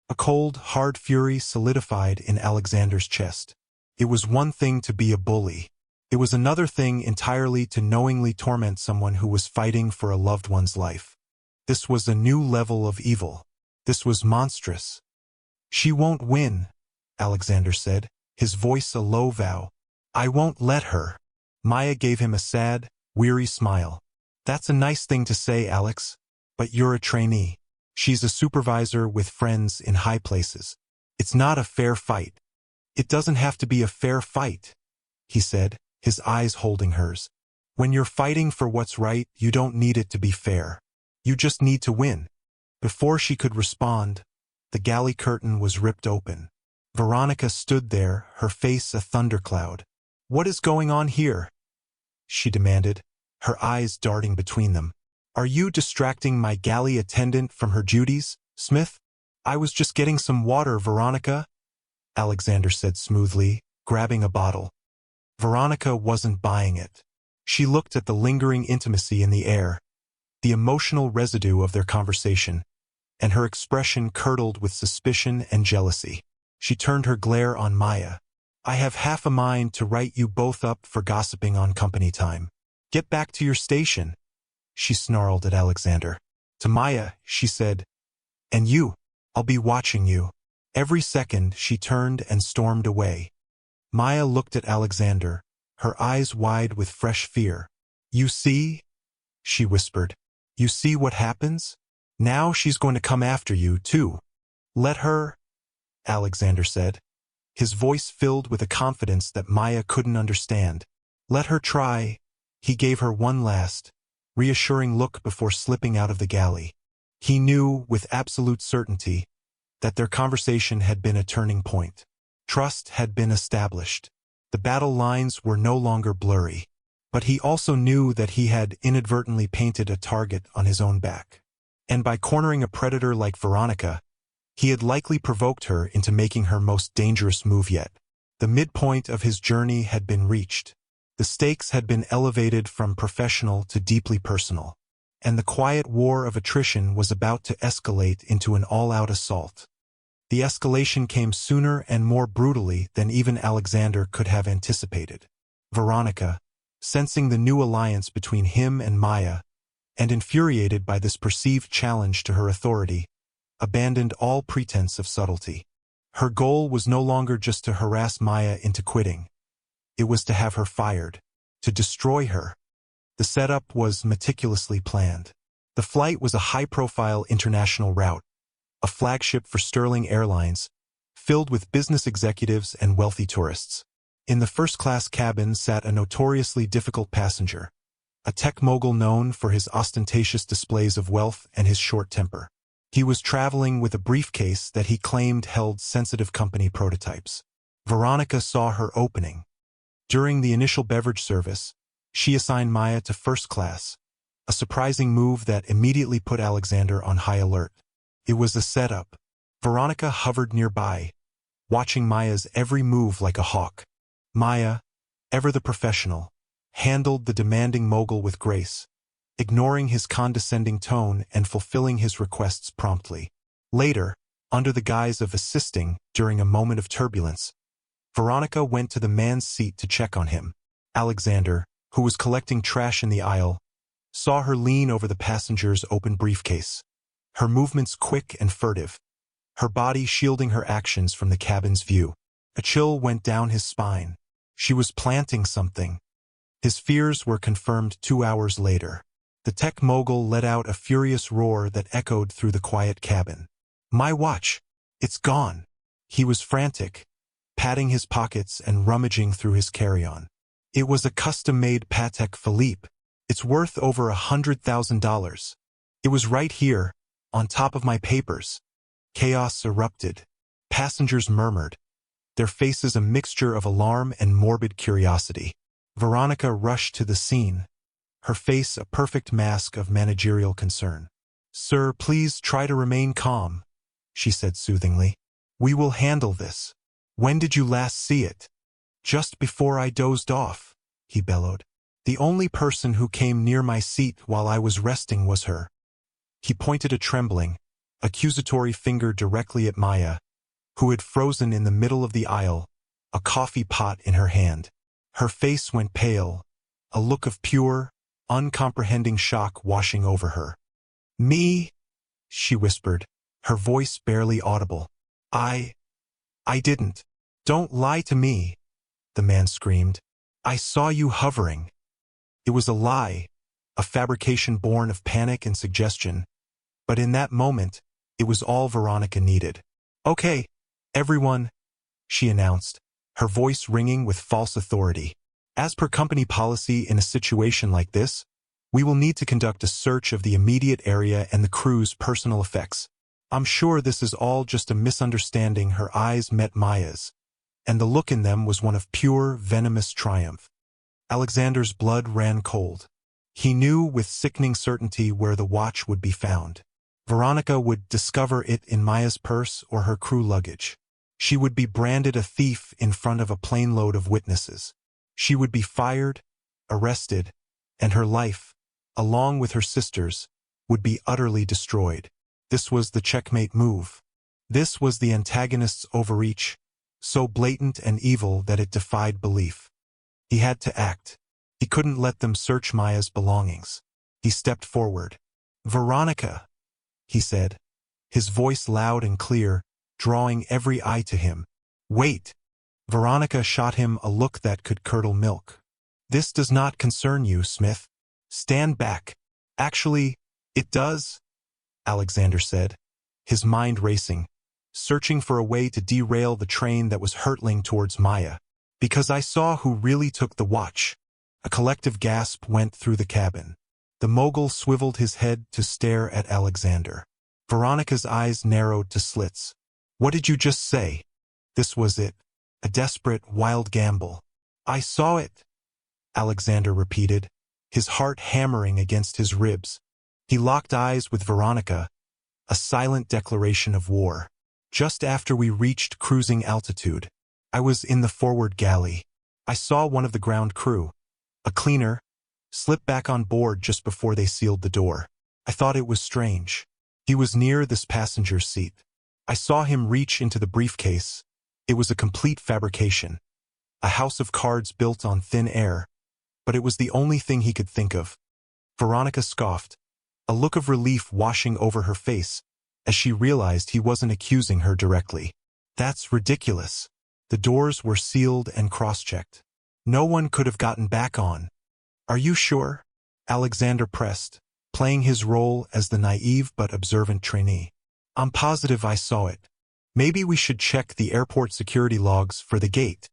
A cold, hard fury solidified in Alexander's chest. It was one thing to be a bully. It was another thing entirely to knowingly torment someone who was fighting for a loved one's life. This was a new level of evil. This was monstrous. "She won't win," Alexander said, his voice a low vow. "I won't let her." Maya gave him a sad, weary smile. "That's a nice thing to say, Alex. But you're a trainee. She's a supervisor with friends in high places. It's not a fair fight." "It doesn't have to be a fair fight," he said, his eyes holding hers. "When you're fighting for what's right, you don't need it to be fair. You just need to win." Before she could respond, the galley curtain was ripped open. Veronica stood there, her face a thundercloud. "What is going on here?" she demanded, her eyes darting between them. "Are you distracting my galley attendant from her duties, Smith?" "I was just getting some water, Veronica," Alexander said smoothly, grabbing a bottle. Veronica wasn't buying it. She looked at the lingering intimacy in the air, the emotional residue of their conversation, and her expression curdled with suspicion and jealousy. She turned her glare on Maya. I have half a mind to write you both up for gossiping on company time. Get back to your station, she snarled at Alexander. To Maya, she said, and you, I'll be watching you. Every second she turned and stormed away. Maya looked at Alexander, her eyes wide with fresh fear. You see? She whispered. You see what happens? Now she's going to come after you, too. Let her, Alexander said, his voice filled with a confidence that Maya couldn't understand. Let her try. He gave her one last, reassuring look before slipping out of the galley. He knew, with absolute certainty, that their conversation had been a turning point. Trust had been established. The battle lines were no longer blurry. But he also knew that he had inadvertently painted a target on his own back. And by cornering a predator like Veronica, he had likely provoked her into making her most dangerous move yet. The midpoint of his journey had been reached. The stakes had been elevated from professional to deeply personal. And the quiet war of attrition was about to escalate into an all-out assault. The escalation came sooner and more brutally than even Alexander could have anticipated. Veronica, sensing the new alliance between him and Maya, and infuriated by this perceived challenge to her authority, abandoned all pretense of subtlety. Her goal was no longer just to harass Maya into quitting. It was to have her fired, to destroy her. The setup was meticulously planned. The flight was a high-profile international route, a flagship for Sterling Airlines, filled with business executives and wealthy tourists. In the first-class cabin sat a notoriously difficult passenger, a tech mogul known for his ostentatious displays of wealth and his short temper. He was traveling with a briefcase that he claimed held sensitive company prototypes. Veronica saw her opening. During the initial beverage service, she assigned Maya to first class, a surprising move that immediately put Alexander on high alert. It was a setup. Veronica hovered nearby, watching Maya's every move like a hawk. Maya, ever the professional, handled the demanding mogul with grace, ignoring his condescending tone and fulfilling his requests promptly. Later, under the guise of assisting during a moment of turbulence, Veronica went to the man's seat to check on him. Alexander, who was collecting trash in the aisle, saw her lean over the passenger's open briefcase, her movements quick and furtive, her body shielding her actions from the cabin's view. A chill went down his spine. She was planting something. His fears were confirmed 2 hours later. The tech mogul let out a furious roar that echoed through the quiet cabin. My watch! It's gone! He was frantic, patting his pockets and rummaging through his carry-on. It was a custom-made Patek Philippe. It's worth over $100,000. It was right here, on top of my papers. Chaos erupted. Passengers murmured, their faces a mixture of alarm and morbid curiosity. Veronica rushed to the scene, her face a perfect mask of managerial concern. Sir, please try to remain calm, she said soothingly. We will handle this. When did you last see it? Just before I dozed off, he bellowed. The only person who came near my seat while I was resting was her. He pointed a trembling, accusatory finger directly at Maya, who had frozen in the middle of the aisle, a coffee pot in her hand. Her face went pale, a look of pure, uncomprehending shock washing over her. Me? She whispered, her voice barely audible. I didn't. Don't lie to me, the man screamed. I saw you hovering. It was a lie, a fabrication born of panic and suggestion, but in that moment, it was all Veronica needed. Okay, everyone, she announced, her voice ringing with false authority. As per company policy in a situation like this, we will need to conduct a search of the immediate area and the crew's personal effects. I'm sure this is all just a misunderstanding. Her eyes met Maya's, and the look in them was one of pure, venomous triumph. Alexander's blood ran cold. He knew with sickening certainty where the watch would be found. Veronica would discover it in Maya's purse or her crew luggage. She would be branded a thief in front of a plane load of witnesses. She would be fired, arrested, and her life, along with her sister's, would be utterly destroyed. This was the checkmate move. This was the antagonist's overreach, so blatant and evil that it defied belief. He had to act. He couldn't let them search Maya's belongings. He stepped forward. "Veronica," he said, his voice loud and clear, drawing every eye to him. "Wait." Veronica shot him a look that could curdle milk. "This does not concern you, Smith. Stand back." "Actually, it does," Alexander said, his mind racing, searching for a way to derail the train that was hurtling towards Maya. "Because I saw who really took the watch." A collective gasp went through the cabin. The mogul swiveled his head to stare at Alexander. Veronica's eyes narrowed to slits. "What did you just say?" This was it. A desperate, wild gamble. "I saw it," Alexander repeated, his heart hammering against his ribs. He locked eyes with Veronica, a silent declaration of war. "Just after we reached cruising altitude, I was in the forward galley. I saw one of the ground crew, a cleaner, slip back on board just before they sealed the door. I thought it was strange. He was near this passenger's seat. I saw him reach into the briefcase. It was a complete fabrication, a house of cards built on thin air, but it was the only thing he could think of." Veronica scoffed, a look of relief washing over her face as she realized he wasn't accusing her directly. "That's ridiculous." The doors were sealed and cross-checked. No one could have gotten back on. "Are you sure?" Alexander pressed, playing his role as the naive but observant trainee. "I'm positive I saw it. Maybe we should check the airport security logs for the gate."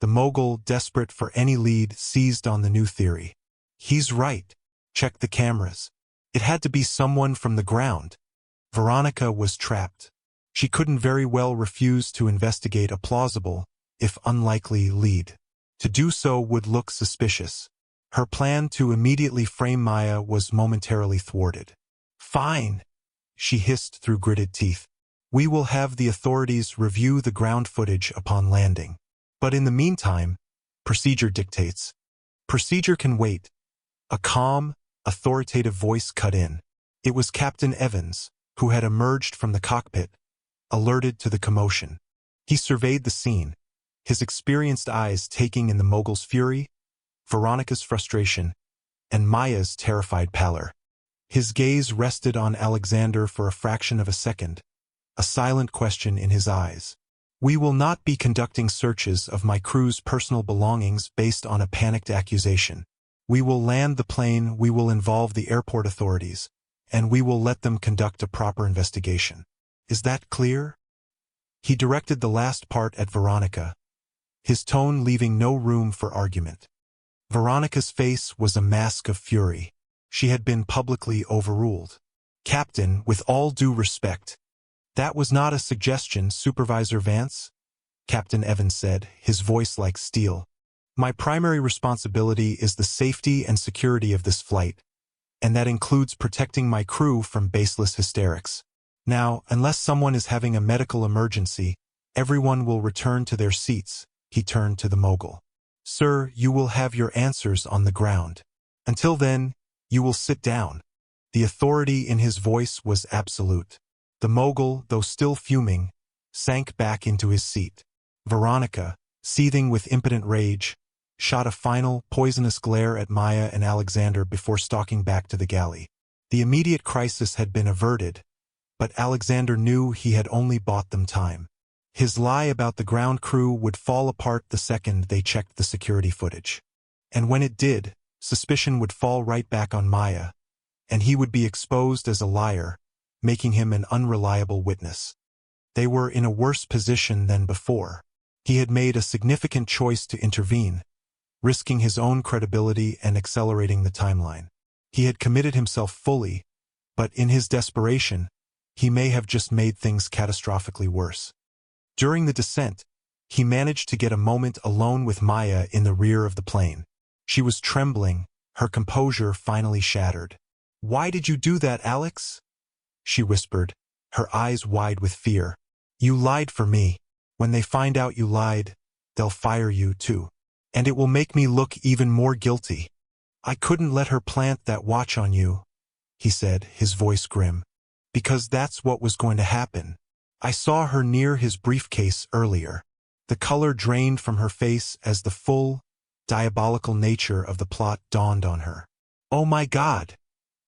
The mogul, desperate for any lead, seized on the new theory. "He's right. Check the cameras." It had to be someone from the ground. Veronica was trapped. She couldn't very well refuse to investigate a plausible, if unlikely, lead. To do so would look suspicious. Her plan to immediately frame Maya was momentarily thwarted. "Fine," she hissed through gritted teeth. "We will have the authorities review the ground footage upon landing. But in the meantime, procedure dictates." "Procedure can wait." A calm, authoritative voice cut in. It was Captain Evans, who had emerged from the cockpit, alerted to the commotion. He surveyed the scene, his experienced eyes taking in the mogul's fury, Veronica's frustration, and Maya's terrified pallor. His gaze rested on Alexander for a fraction of a second, a silent question in his eyes. "We will not be conducting searches of my crew's personal belongings based on a panicked accusation. We will land the plane, we will involve the airport authorities, and we will let them conduct a proper investigation. Is that clear?" He directed the last part at Veronica, his tone leaving no room for argument. Veronica's face was a mask of fury. She had been publicly overruled. "Captain, with all due respect, that was not a suggestion, Supervisor Vance," Captain Evans said, his voice like steel. "My primary responsibility is the safety and security of this flight, and that includes protecting my crew from baseless hysterics. Now, unless someone is having a medical emergency, everyone will return to their seats." He turned to the mogul. "Sir, you will have your answers on the ground. Until then, you will sit down." The authority in his voice was absolute. The mogul, though still fuming, sank back into his seat. Veronica, seething with impotent rage, shot a final, poisonous glare at Maya and Alexander before stalking back to the galley. The immediate crisis had been averted, but Alexander knew he had only bought them time. His lie about the ground crew would fall apart the second they checked the security footage. And when it did, suspicion would fall right back on Maya, and he would be exposed as a liar, making him an unreliable witness. They were in a worse position than before. He had made a significant choice to intervene, risking his own credibility and accelerating the timeline. He had committed himself fully, but in his desperation, he may have just made things catastrophically worse. During the descent, he managed to get a moment alone with Maya in the rear of the plane. She was trembling, her composure finally shattered. "Why did you do that, Alex?" she whispered, her eyes wide with fear. "You lied for me. When they find out you lied, they'll fire you too." And it will make me look even more guilty. I couldn't let her plant that watch on you, he said, his voice grim. Because that's what was going to happen. I saw her near his briefcase earlier. The color drained from her face as the full, diabolical nature of the plot dawned on her. Oh my God,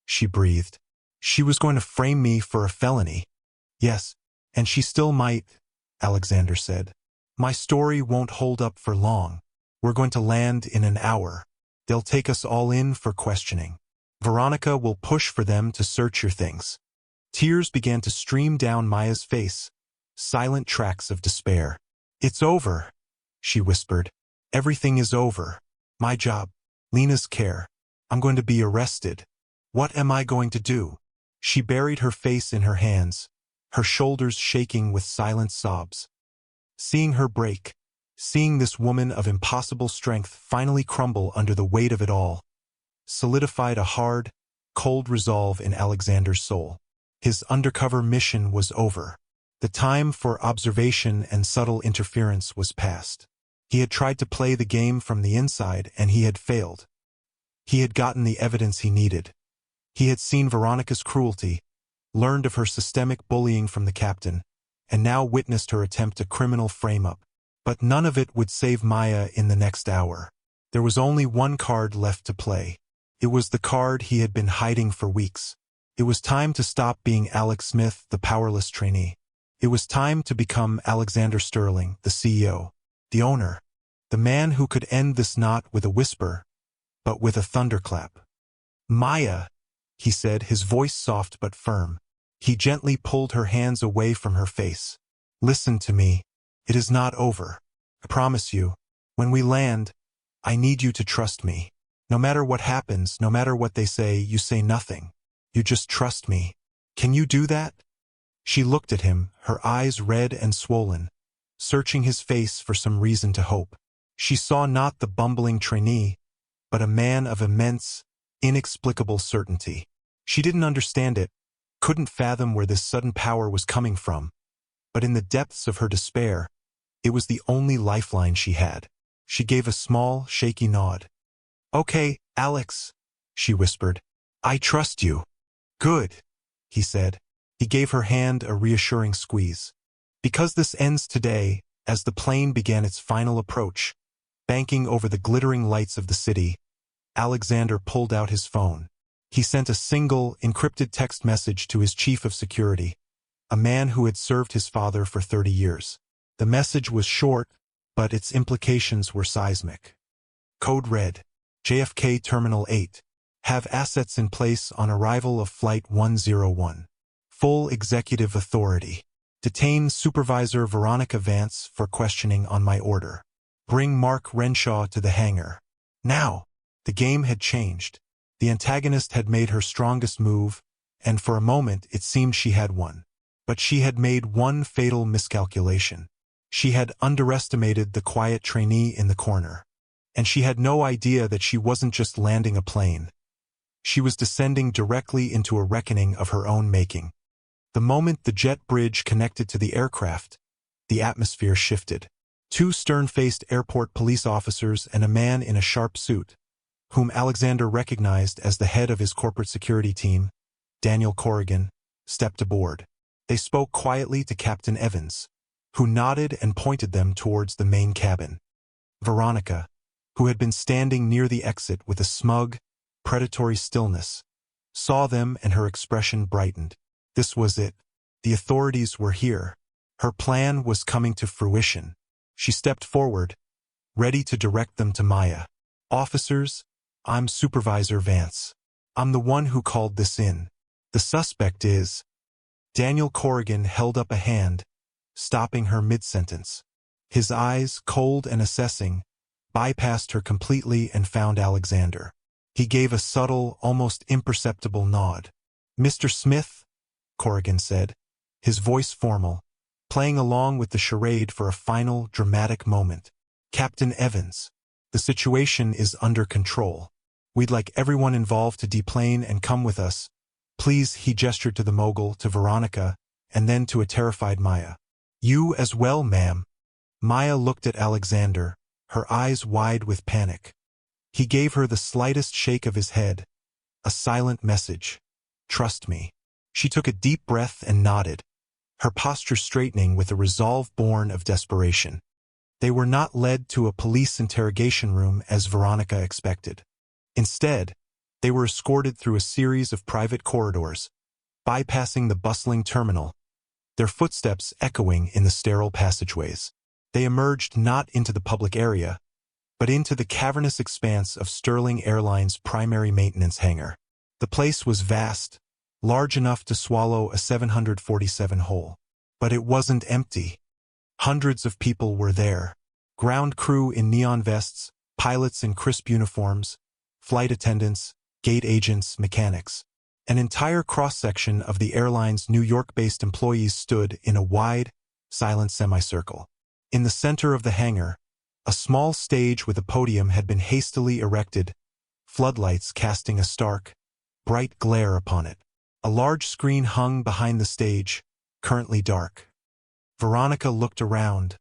she breathed. She was going to frame me for a felony. Yes, and she still might, Alexander said. My story won't hold up for long. We're going to land in an hour. They'll take us all in for questioning. Veronica will push for them to search your things. Tears began to stream down Maya's face, silent tracks of despair. It's over, she whispered. Everything is over. My job, Lena's care. I'm going to be arrested. What am I going to do? She buried her face in her hands, her shoulders shaking with silent sobs. Seeing her break, seeing this woman of impossible strength finally crumble under the weight of it all, solidified a hard, cold resolve in Alexander's soul. His undercover mission was over. The time for observation and subtle interference was past. He had tried to play the game from the inside, and he had failed. He had gotten the evidence he needed. He had seen Veronica's cruelty, learned of her systemic bullying from the captain, and now witnessed her attempt a criminal frame-up. But none of it would save Maya in the next hour. There was only one card left to play. It was the card he had been hiding for weeks. It was time to stop being Alex Smith, the powerless trainee. It was time to become Alexander Sterling, the CEO, the owner, the man who could end this not with a whisper, but with a thunderclap. Maya, he said, his voice soft but firm. He gently pulled her hands away from her face. Listen to me. It is not over. I promise you. When we land, I need you to trust me. No matter what happens, no matter what they say, you say nothing. You just trust me. Can you do that? She looked at him, her eyes red and swollen, searching his face for some reason to hope. She saw not the bumbling trainee, but a man of immense, inexplicable certainty. She didn't understand it, couldn't fathom where this sudden power was coming from, but in the depths of her despair, it was the only lifeline she had. She gave a small, shaky nod. Okay, Alex, she whispered. I trust you. Good, he said. He gave her hand a reassuring squeeze. Because this ends today, as the plane began its final approach, banking over the glittering lights of the city, Alexander pulled out his phone. He sent a single, encrypted text message to his chief of security, a man who had served his father for 30 years. The message was short, but its implications were seismic. Code read, JFK Terminal 8. Have assets in place on arrival of Flight 101. Full executive authority. Detain Supervisor Veronica Vance for questioning on my order. Bring Mark Renshaw to the hangar. Now, the game had changed. The antagonist had made her strongest move, and for a moment it seemed she had won. But she had made one fatal miscalculation. She had underestimated the quiet trainee in the corner. And she had no idea that she wasn't just landing a plane. She was descending directly into a reckoning of her own making. The moment the jet bridge connected to the aircraft, the atmosphere shifted. Two stern-faced airport police officers and a man in a sharp suit, whom Alexander recognized as the head of his corporate security team, Daniel Corrigan, stepped aboard. They spoke quietly to Captain Evans, who nodded and pointed them towards the main cabin. Veronica, who had been standing near the exit with a smug, predatory stillness, saw them and her expression brightened. This was it. The authorities were here. Her plan was coming to fruition. She stepped forward, ready to direct them to Maya. Officers, I'm Supervisor Vance. I'm the one who called this in. The suspect is... Daniel Corrigan held up a hand, stopping her mid-sentence. His eyes, cold and assessing, bypassed her completely and found Alexander. He gave a subtle, almost imperceptible nod. Mr. Smith, Corrigan said, his voice formal, playing along with the charade for a final, dramatic moment. Captain Evans, the situation is under control. We'd like everyone involved to deplane and come with us. Please, he gestured to the mogul, to Veronica, and then to a terrified Maya. You as well, ma'am. Maya looked at Alexander, her eyes wide with panic. He gave her the slightest shake of his head, a silent message. Trust me. She took a deep breath and nodded, her posture straightening with a resolve born of desperation. They were not led to a police interrogation room as Veronica expected. Instead, they were escorted through a series of private corridors, bypassing the bustling terminal, their footsteps echoing in the sterile passageways. They emerged not into the public area, but into the cavernous expanse of Sterling Airlines' primary maintenance hangar. The place was vast, large enough to swallow a 747 hole. But it wasn't empty. Hundreds of people were there. Ground crew in neon vests, pilots in crisp uniforms, flight attendants, gate agents, mechanics. An entire cross-section of the airline's New York-based employees stood in a wide, silent semicircle. In the center of the hangar, a small stage with a podium had been hastily erected, floodlights casting a stark, bright glare upon it. A large screen hung behind the stage, currently dark. Veronica looked around,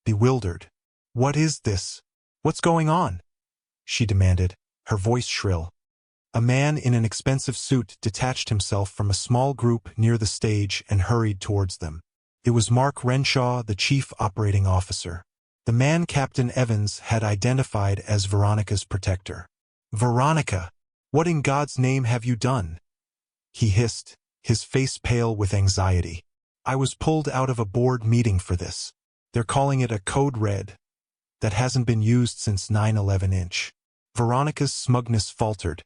bewildered. "What is this? What's going on?" she demanded, her voice shrill. A man in an expensive suit detached himself from a small group near the stage and hurried towards them. It was Mark Renshaw, the chief operating officer. The man Captain Evans had identified as Veronica's protector. "Veronica, what in God's name have you done?" he hissed, his face pale with anxiety. "I was pulled out of a board meeting for this. They're calling it a code red that hasn't been used since 9/11". Veronica's smugness faltered,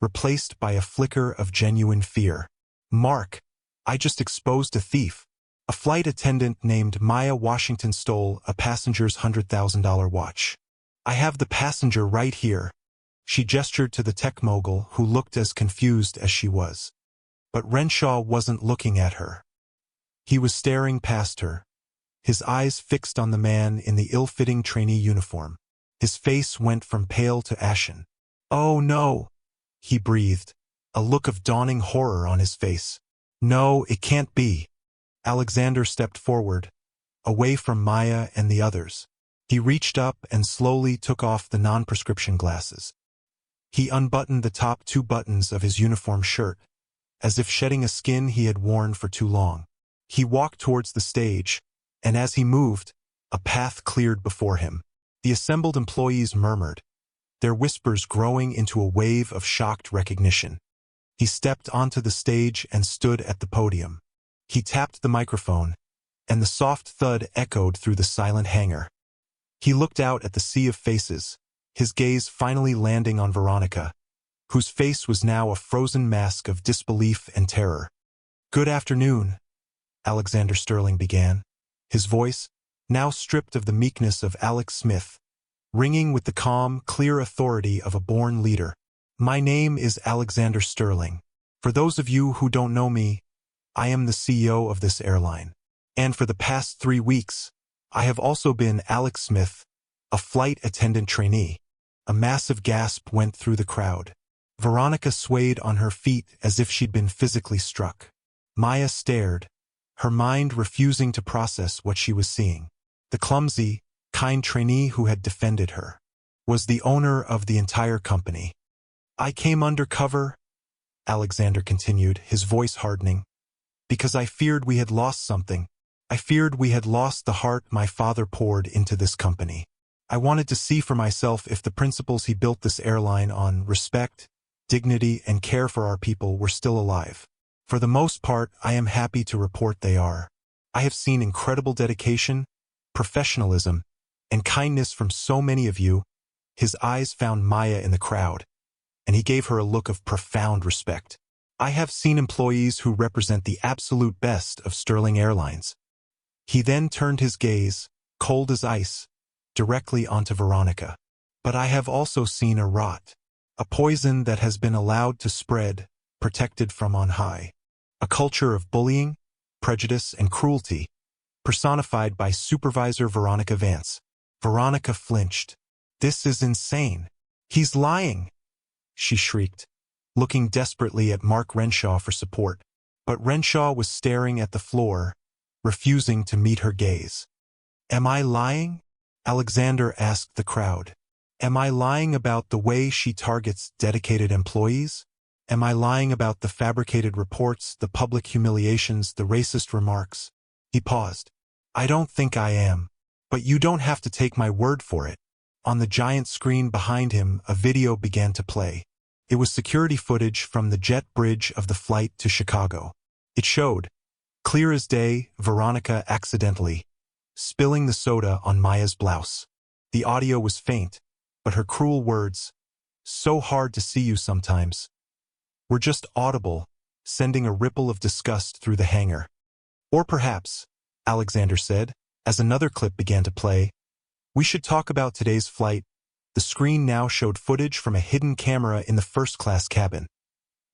replaced by a flicker of genuine fear. "Mark, I just exposed a thief. A flight attendant named Maya Washington stole a passenger's $100,000 watch. I have the passenger right here." She gestured to the tech mogul, who looked as confused as she was. But Renshaw wasn't looking at her. He was staring past her, his eyes fixed on the man in the ill-fitting trainee uniform. His face went from pale to ashen. "Oh no," he breathed, a look of dawning horror on his face. "No, it can't be." Alexander stepped forward, away from Maya and the others. He reached up and slowly took off the non-prescription glasses. He unbuttoned the top 2 buttons of his uniform shirt, as if shedding a skin he had worn for too long. He walked towards the stage, and as he moved, a path cleared before him. The assembled employees murmured, their whispers growing into a wave of shocked recognition. He stepped onto the stage and stood at the podium. He tapped the microphone, and the soft thud echoed through the silent hangar. He looked out at the sea of faces, his gaze finally landing on Veronica, whose face was now a frozen mask of disbelief and terror. "Good afternoon," Alexander Sterling began, his voice, now stripped of the meekness of Alex Smith, ringing with the calm, clear authority of a born leader. "My name is Alexander Sterling. For those of you who don't know me, I am the CEO of this airline. And for the past 3 weeks, I have also been Alex Smith, a flight attendant trainee." A massive gasp went through the crowd. Veronica swayed on her feet as if she'd been physically struck. Maya stared, her mind refusing to process what she was seeing. The clumsy, kind trainee who had defended her was the owner of the entire company. "I came undercover," Alexander continued, his voice hardening, "because I feared we had lost something. I feared we had lost the heart my father poured into this company. I wanted to see for myself if the principles he built this airline on, respect, dignity, and care for our people, were still alive. For the most part, I am happy to report they are. I have seen incredible dedication, professionalism, and kindness from so many of you." His eyes found Maya in the crowd, and he gave her a look of profound respect. "I have seen employees who represent the absolute best of Sterling Airlines." He then turned his gaze, cold as ice, directly onto Veronica. "But I have also seen a rot, a poison that has been allowed to spread, protected from on high. A culture of bullying, prejudice, and cruelty, personified by Supervisor Veronica Vance." Veronica flinched. "This is insane. He's lying!" she shrieked, looking desperately at Mark Renshaw for support. But Renshaw was staring at the floor, refusing to meet her gaze. "Am I lying?" Alexander asked the crowd. Am I lying about the way she targets dedicated employees? Am I lying about the fabricated reports, the public humiliations, the racist remarks? He paused. I don't think I am. But you don't have to take my word for it. On the giant screen behind him, a video began to play. It was security footage from the jet bridge of the flight to Chicago. It showed, clear as day, Veronica accidentally spilling the soda on Maya's blouse. The audio was faint, but her cruel words, "So hard to see you sometimes," were just audible, sending a ripple of disgust through the hangar. Or perhaps, Alexander said, as another clip began to play, we should talk about today's flight. The screen now showed footage from a hidden camera in the first-class cabin.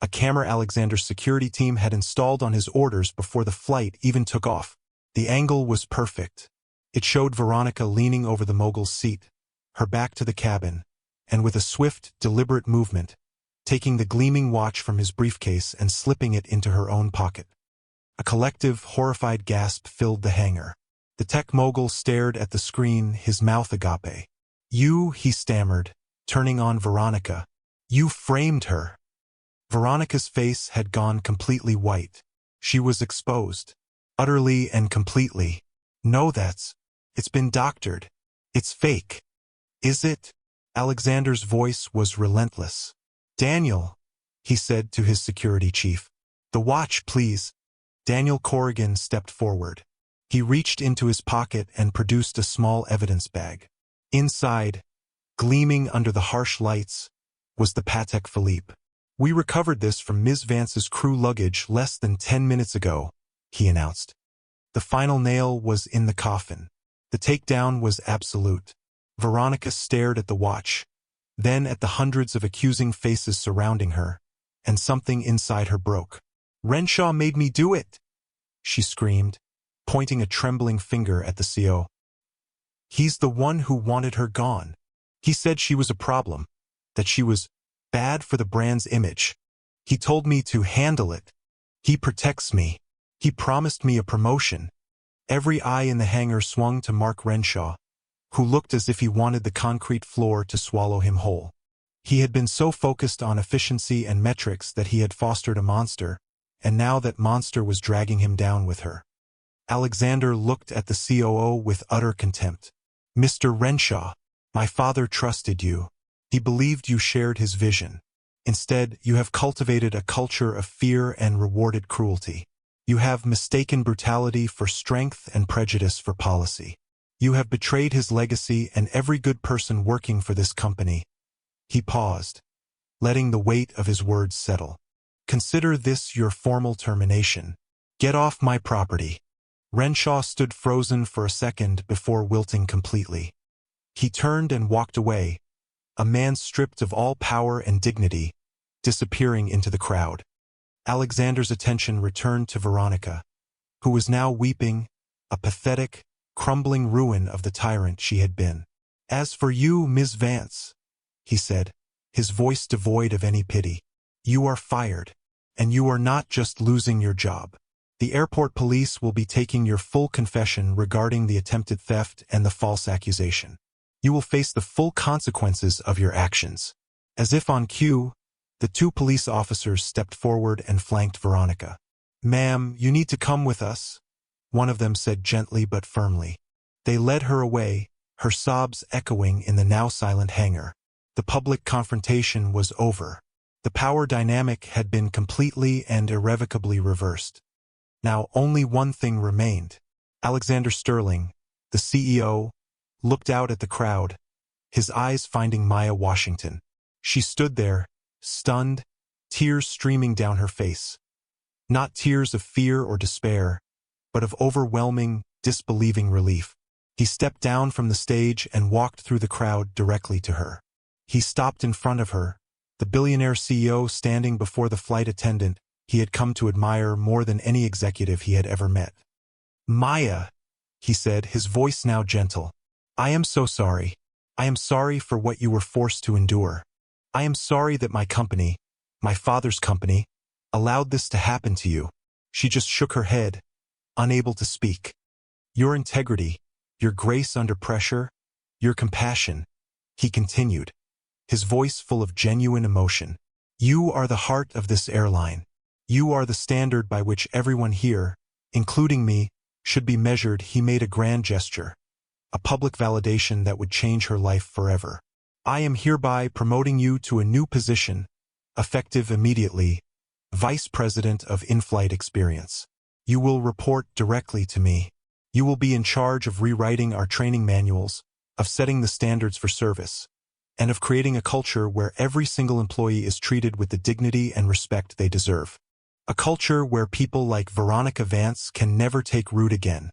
A camera Alexander's security team had installed on his orders before the flight even took off. The angle was perfect. It showed Veronica leaning over the mogul's seat, her back to the cabin, and with a swift, deliberate movement, taking the gleaming watch from his briefcase and slipping it into her own pocket. A collective, horrified gasp filled the hangar. The tech mogul stared at the screen, his mouth agape. You, he stammered, turning on Veronica. You framed her. Veronica's face had gone completely white. She was exposed. Utterly and completely. No, it's been doctored. It's fake. Is it? Alexander's voice was relentless. Daniel, he said to his security chief. The watch, please. Daniel Corrigan stepped forward. He reached into his pocket and produced a small evidence bag. Inside, gleaming under the harsh lights, was the Patek Philippe. We recovered this from Ms. Vance's crew luggage less than 10 minutes ago, he announced. The final nail was in the coffin. The takedown was absolute. Veronica stared at the watch, then at the hundreds of accusing faces surrounding her, and something inside her broke. Renshaw made me do it, she screamed, pointing a trembling finger at the CO. He's the one who wanted her gone. He said she was a problem, that she was bad for the brand's image. He told me to handle it. He protects me. He promised me a promotion. Every eye in the hangar swung to Mark Renshaw, who looked as if he wanted the concrete floor to swallow him whole. He had been so focused on efficiency and metrics that he had fostered a monster, and now that monster was dragging him down with her. Alexander looked at the COO with utter contempt. Mr. Renshaw, my father trusted you. He believed you shared his vision. Instead, you have cultivated a culture of fear and rewarded cruelty. You have mistaken brutality for strength and prejudice for policy. You have betrayed his legacy and every good person working for this company. He paused, letting the weight of his words settle. Consider this your formal termination. Get off my property. Renshaw stood frozen for a second before wilting completely. He turned and walked away, a man stripped of all power and dignity, disappearing into the crowd. Alexander's attention returned to Veronica, who was now weeping, a pathetic, crumbling ruin of the tyrant she had been. As for you, Ms. Vance, he said, his voice devoid of any pity, you are fired, and you are not just losing your job. The airport police will be taking your full confession regarding the attempted theft and the false accusation. You will face the full consequences of your actions. As if on cue, the two police officers stepped forward and flanked Veronica. Ma'am, you need to come with us, one of them said gently but firmly. They led her away, her sobs echoing in the now silent hangar. The public confrontation was over. The power dynamic had been completely and irrevocably reversed. Now only one thing remained. Alexander Sterling, the CEO, looked out at the crowd, his eyes finding Maya Washington. She stood there, stunned, tears streaming down her face. Not tears of fear or despair, but of overwhelming, disbelieving relief. He stepped down from the stage and walked through the crowd directly to her. He stopped in front of her, the billionaire CEO standing before the flight attendant he had come to admire more than any executive he had ever met. Maya, he said, his voice now gentle. I am so sorry. I am sorry for what you were forced to endure. I am sorry that my company, my father's company, allowed this to happen to you. She just shook her head, unable to speak. Your integrity, your grace under pressure, Your compassion, he continued, his voice full of genuine emotion. You are the heart of this airline. You are the standard by which everyone here, including me, should be measured. He made a grand gesture, a public validation that would change her life forever. I am hereby promoting you to a new position, effective immediately, Vice President of In-Flight Experience. You will report directly to me. You will be in charge of rewriting our training manuals, of setting the standards for service, and of creating a culture where every single employee is treated with the dignity and respect they deserve. A culture where people like Veronica Vance can never take root again.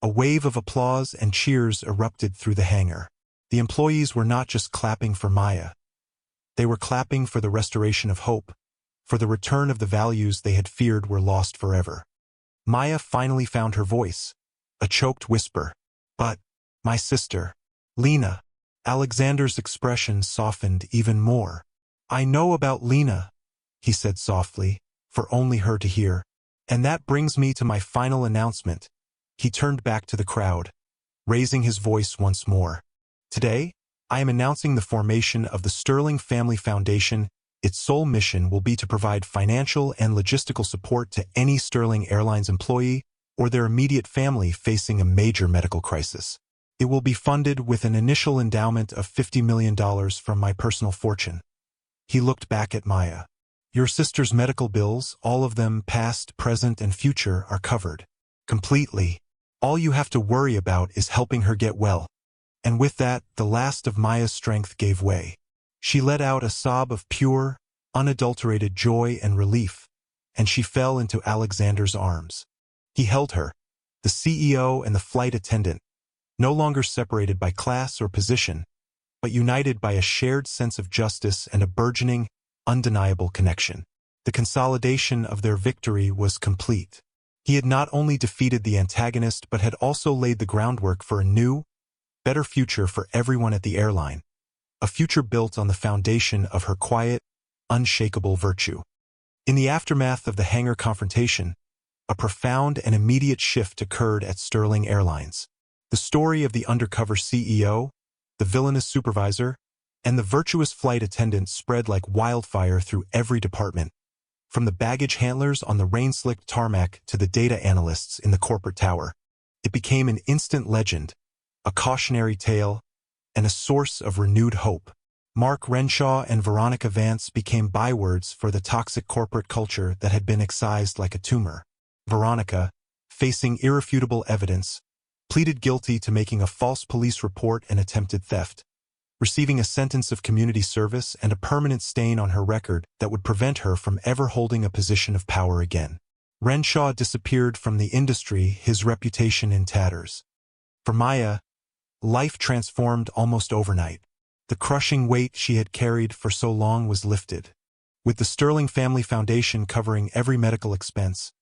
A wave of applause and cheers erupted through the hangar. The employees were not just clapping for Maya. They were clapping for the restoration of hope, for the return of the values they had feared were lost forever. Maya finally found her voice, a choked whisper. But, my sister, Lena. Alexander's expression softened even more. I know about Lena, he said softly, for only her to hear. And that brings me to my final announcement. He turned back to the crowd, raising his voice once more. Today, I am announcing the formation of the Sterling Family Foundation. Its sole mission will be to provide financial and logistical support to any Sterling Airlines employee or their immediate family facing a major medical crisis. It will be funded with an initial endowment of $50 million from my personal fortune. He looked back at Maya. Your sister's medical bills, all of them past, present, and future, are covered. Completely. All you have to worry about is helping her get well. And with that, the last of Maya's strength gave way. She let out a sob of pure, unadulterated joy and relief, and she fell into Alexander's arms. He held her, the CEO and the flight attendant, no longer separated by class or position, but united by a shared sense of justice and a burgeoning, undeniable connection. The consolidation of their victory was complete. He had not only defeated the antagonist but had also laid the groundwork for a new, better future for everyone at the airline, a future built on the foundation of her quiet, unshakable virtue. In the aftermath of the hangar confrontation, a profound and immediate shift occurred at Sterling Airlines. The story of the undercover CEO, the villainous supervisor, and the virtuous flight attendant spread like wildfire through every department, from the baggage handlers on the rain-slicked tarmac to the data analysts in the corporate tower. It became an instant legend, a cautionary tale, and a source of renewed hope. Mark Renshaw and Veronica Vance became bywords for the toxic corporate culture that had been excised like a tumor. Veronica, facing irrefutable evidence, pleaded guilty to making a false police report and attempted theft, receiving a sentence of community service and a permanent stain on her record that would prevent her from ever holding a position of power again. Renshaw disappeared from the industry, his reputation in tatters. For Maya, life transformed almost overnight. The crushing weight she had carried for so long was lifted. With the Sterling Family Foundation covering every medical expense,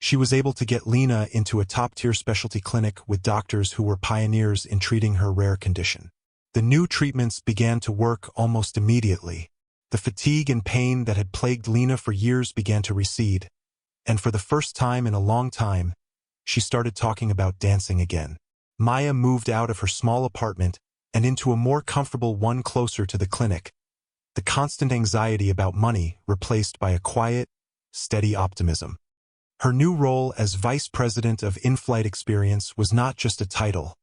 she was able to get Lena into a top-tier specialty clinic with doctors who were pioneers in treating her rare condition. The new treatments began to work almost immediately. The fatigue and pain that had plagued Lena for years began to recede, and for the first time in a long time, she started talking about dancing again. Maya moved out of her small apartment and into a more comfortable one closer to the clinic, the constant anxiety about money replaced by a quiet, steady optimism. Her new role as Vice President of In-Flight Experience was not just a title.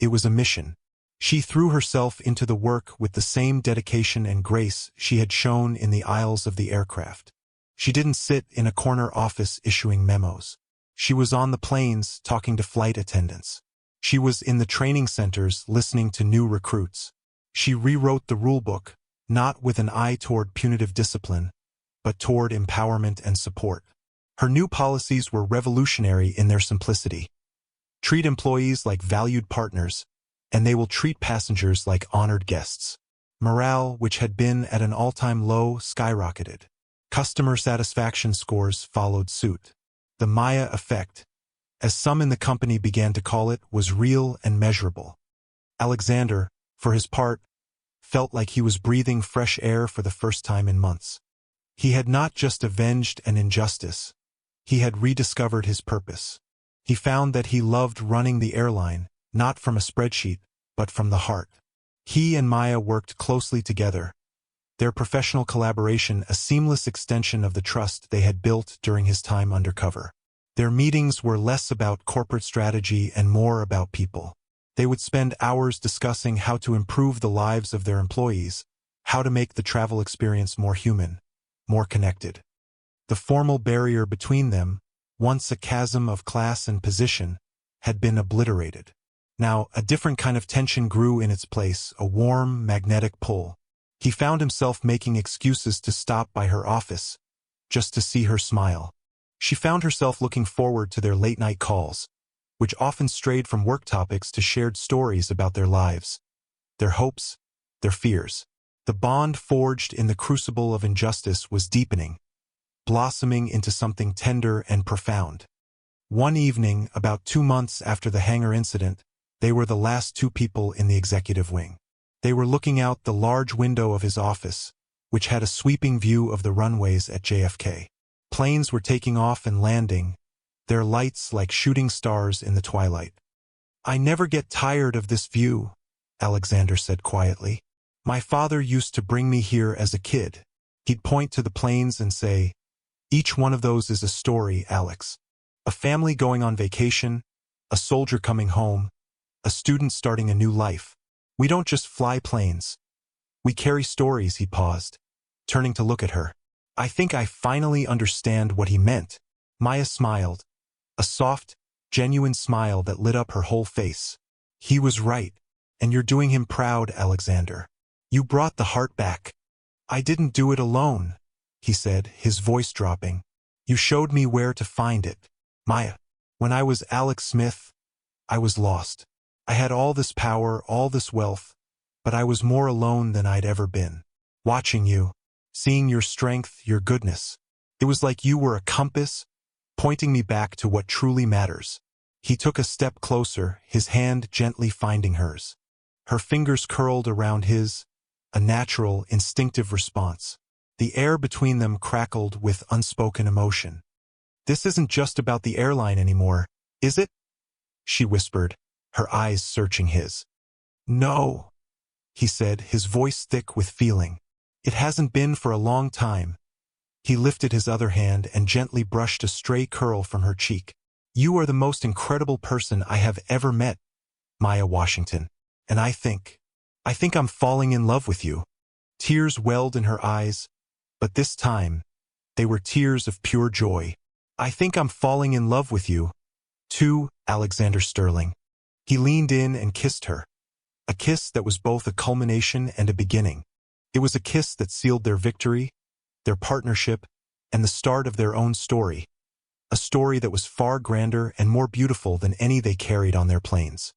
It was a mission. She threw herself into the work with the same dedication and grace she had shown in the aisles of the aircraft. She didn't sit in a corner office issuing memos. She was on the planes talking to flight attendants. She was in the training centers listening to new recruits. She rewrote the rulebook, not with an eye toward punitive discipline, but toward empowerment and support. Her new policies were revolutionary in their simplicity. Treat employees like valued partners, and they will treat passengers like honored guests. Morale, which had been at an all-time low, skyrocketed. Customer satisfaction scores followed suit. The Maya effect, as some in the company began to call it, was real and measurable. Alexander, for his part, felt like he was breathing fresh air for the first time in months. He had not just avenged an injustice. He had rediscovered his purpose. He found that he loved running the airline, not from a spreadsheet, but from the heart. He and Maya worked closely together, their professional collaboration a seamless extension of the trust they had built during his time undercover. Their meetings were less about corporate strategy and more about people. They would spend hours discussing how to improve the lives of their employees, how to make the travel experience more human, more connected. The formal barrier between them, once a chasm of class and position, had been obliterated. Now, a different kind of tension grew in its place, a warm, magnetic pull. He found himself making excuses to stop by her office, just to see her smile. She found herself looking forward to their late-night calls, which often strayed from work topics to shared stories about their lives, their hopes, their fears. The bond forged in the crucible of injustice was deepening, blossoming into something tender and profound. One evening, about 2 months after the hangar incident, they were the last two people in the executive wing. They were looking out the large window of his office, which had a sweeping view of the runways at JFK. Planes were taking off and landing, their lights like shooting stars in the twilight. "I never get tired of this view," Alexander said quietly. "My father used to bring me here as a kid. He'd point to the planes and say, 'Each one of those is a story, Alex. A family going on vacation, a soldier coming home, a student starting a new life. We don't just fly planes. We carry stories,'" he paused, turning to look at her. "I think I finally understand what he meant." Maya smiled, a soft, genuine smile that lit up her whole face. "He was right, and you're doing him proud, Alexander. You brought the heart back." "I didn't do it alone," he said, his voice dropping. "You showed me where to find it. Maya, when I was Alex Smith, I was lost. I had all this power, all this wealth, but I was more alone than I'd ever been. Watching you, seeing your strength, your goodness, it was like you were a compass, pointing me back to what truly matters." He took a step closer, his hand gently finding hers. Her fingers curled around his, a natural, instinctive response. The air between them crackled with unspoken emotion. "This isn't just about the airline anymore, is it?" she whispered, her eyes searching his. "No," he said, his voice thick with feeling. "It hasn't been for a long time." He lifted his other hand and gently brushed a stray curl from her cheek. "You are the most incredible person I have ever met, Maya Washington. And I think I'm falling in love with you." Tears welled in her eyes, but this time, they were tears of pure joy. "I think I'm falling in love with you, too, Alexander Sterling." He leaned in and kissed her, a kiss that was both a culmination and a beginning. It was a kiss that sealed their victory, their partnership, and the start of their own story, a story that was far grander and more beautiful than any they carried on their planes.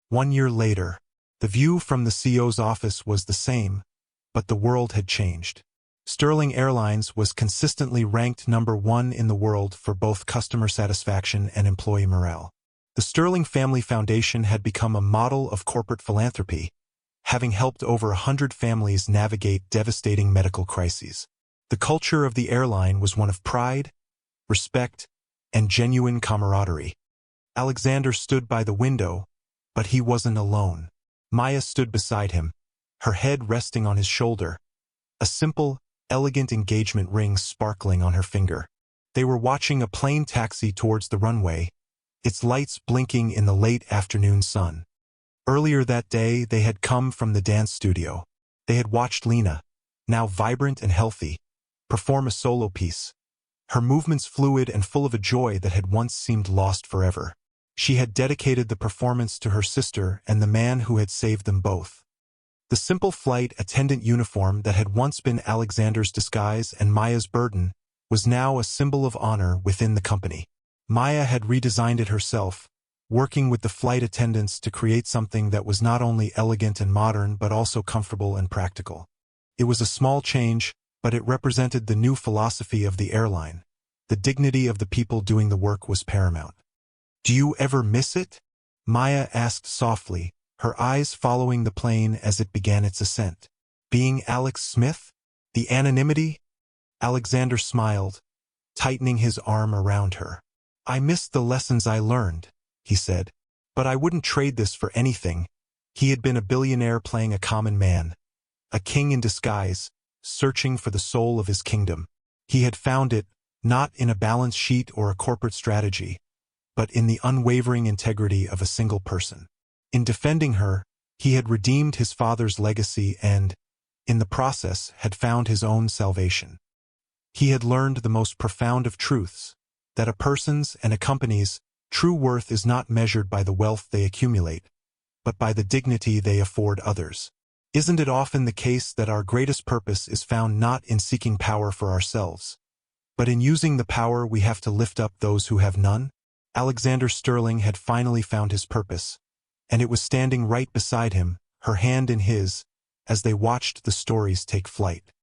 1 year later, the view from the CEO's office was the same, but the world had changed. Sterling Airlines was consistently ranked #1 in the world for both customer satisfaction and employee morale. The Sterling Family Foundation had become a model of corporate philanthropy, having helped over 100 families navigate devastating medical crises. The culture of the airline was one of pride, respect, and genuine camaraderie. Alexander stood by the window, but he wasn't alone. Maya stood beside him, her head resting on his shoulder, a simple, elegant engagement ring sparkling on her finger. They were watching a plane taxi towards the runway, its lights blinking in the late afternoon sun. Earlier that day, they had come from the dance studio. They had watched Lena, now vibrant and healthy, perform a solo piece, her movements fluid and full of a joy that had once seemed lost forever. She had dedicated the performance to her sister and the man who had saved them both. The simple flight attendant uniform that had once been Alexander's disguise and Maya's burden was now a symbol of honor within the company. Maya had redesigned it herself, working with the flight attendants to create something that was not only elegant and modern but also comfortable and practical. It was a small change, but it represented the new philosophy of the airline. The dignity of the people doing the work was paramount. "Do you ever miss it?" Maya asked softly, her eyes following the plane as it began its ascent. "Being Alex Smith? The anonymity?" Alexander smiled, tightening his arm around her. "I missed the lessons I learned," he said, "but I wouldn't trade this for anything. He had been a billionaire playing a common man, a king in disguise, searching for the soul of his kingdom. He had found it, not in a balance sheet or a corporate strategy, but in the unwavering integrity of a single person. In defending her, he had redeemed his father's legacy and, in the process, had found his own salvation. He had learned the most profound of truths, that a person's and a company's true worth is not measured by the wealth they accumulate, but by the dignity they afford others. Isn't it often the case that our greatest purpose is found not in seeking power for ourselves, but in using the power we have to lift up those who have none? Alexander Sterling had finally found his purpose, and it was standing right beside him, her hand in his, as they watched the stories take flight.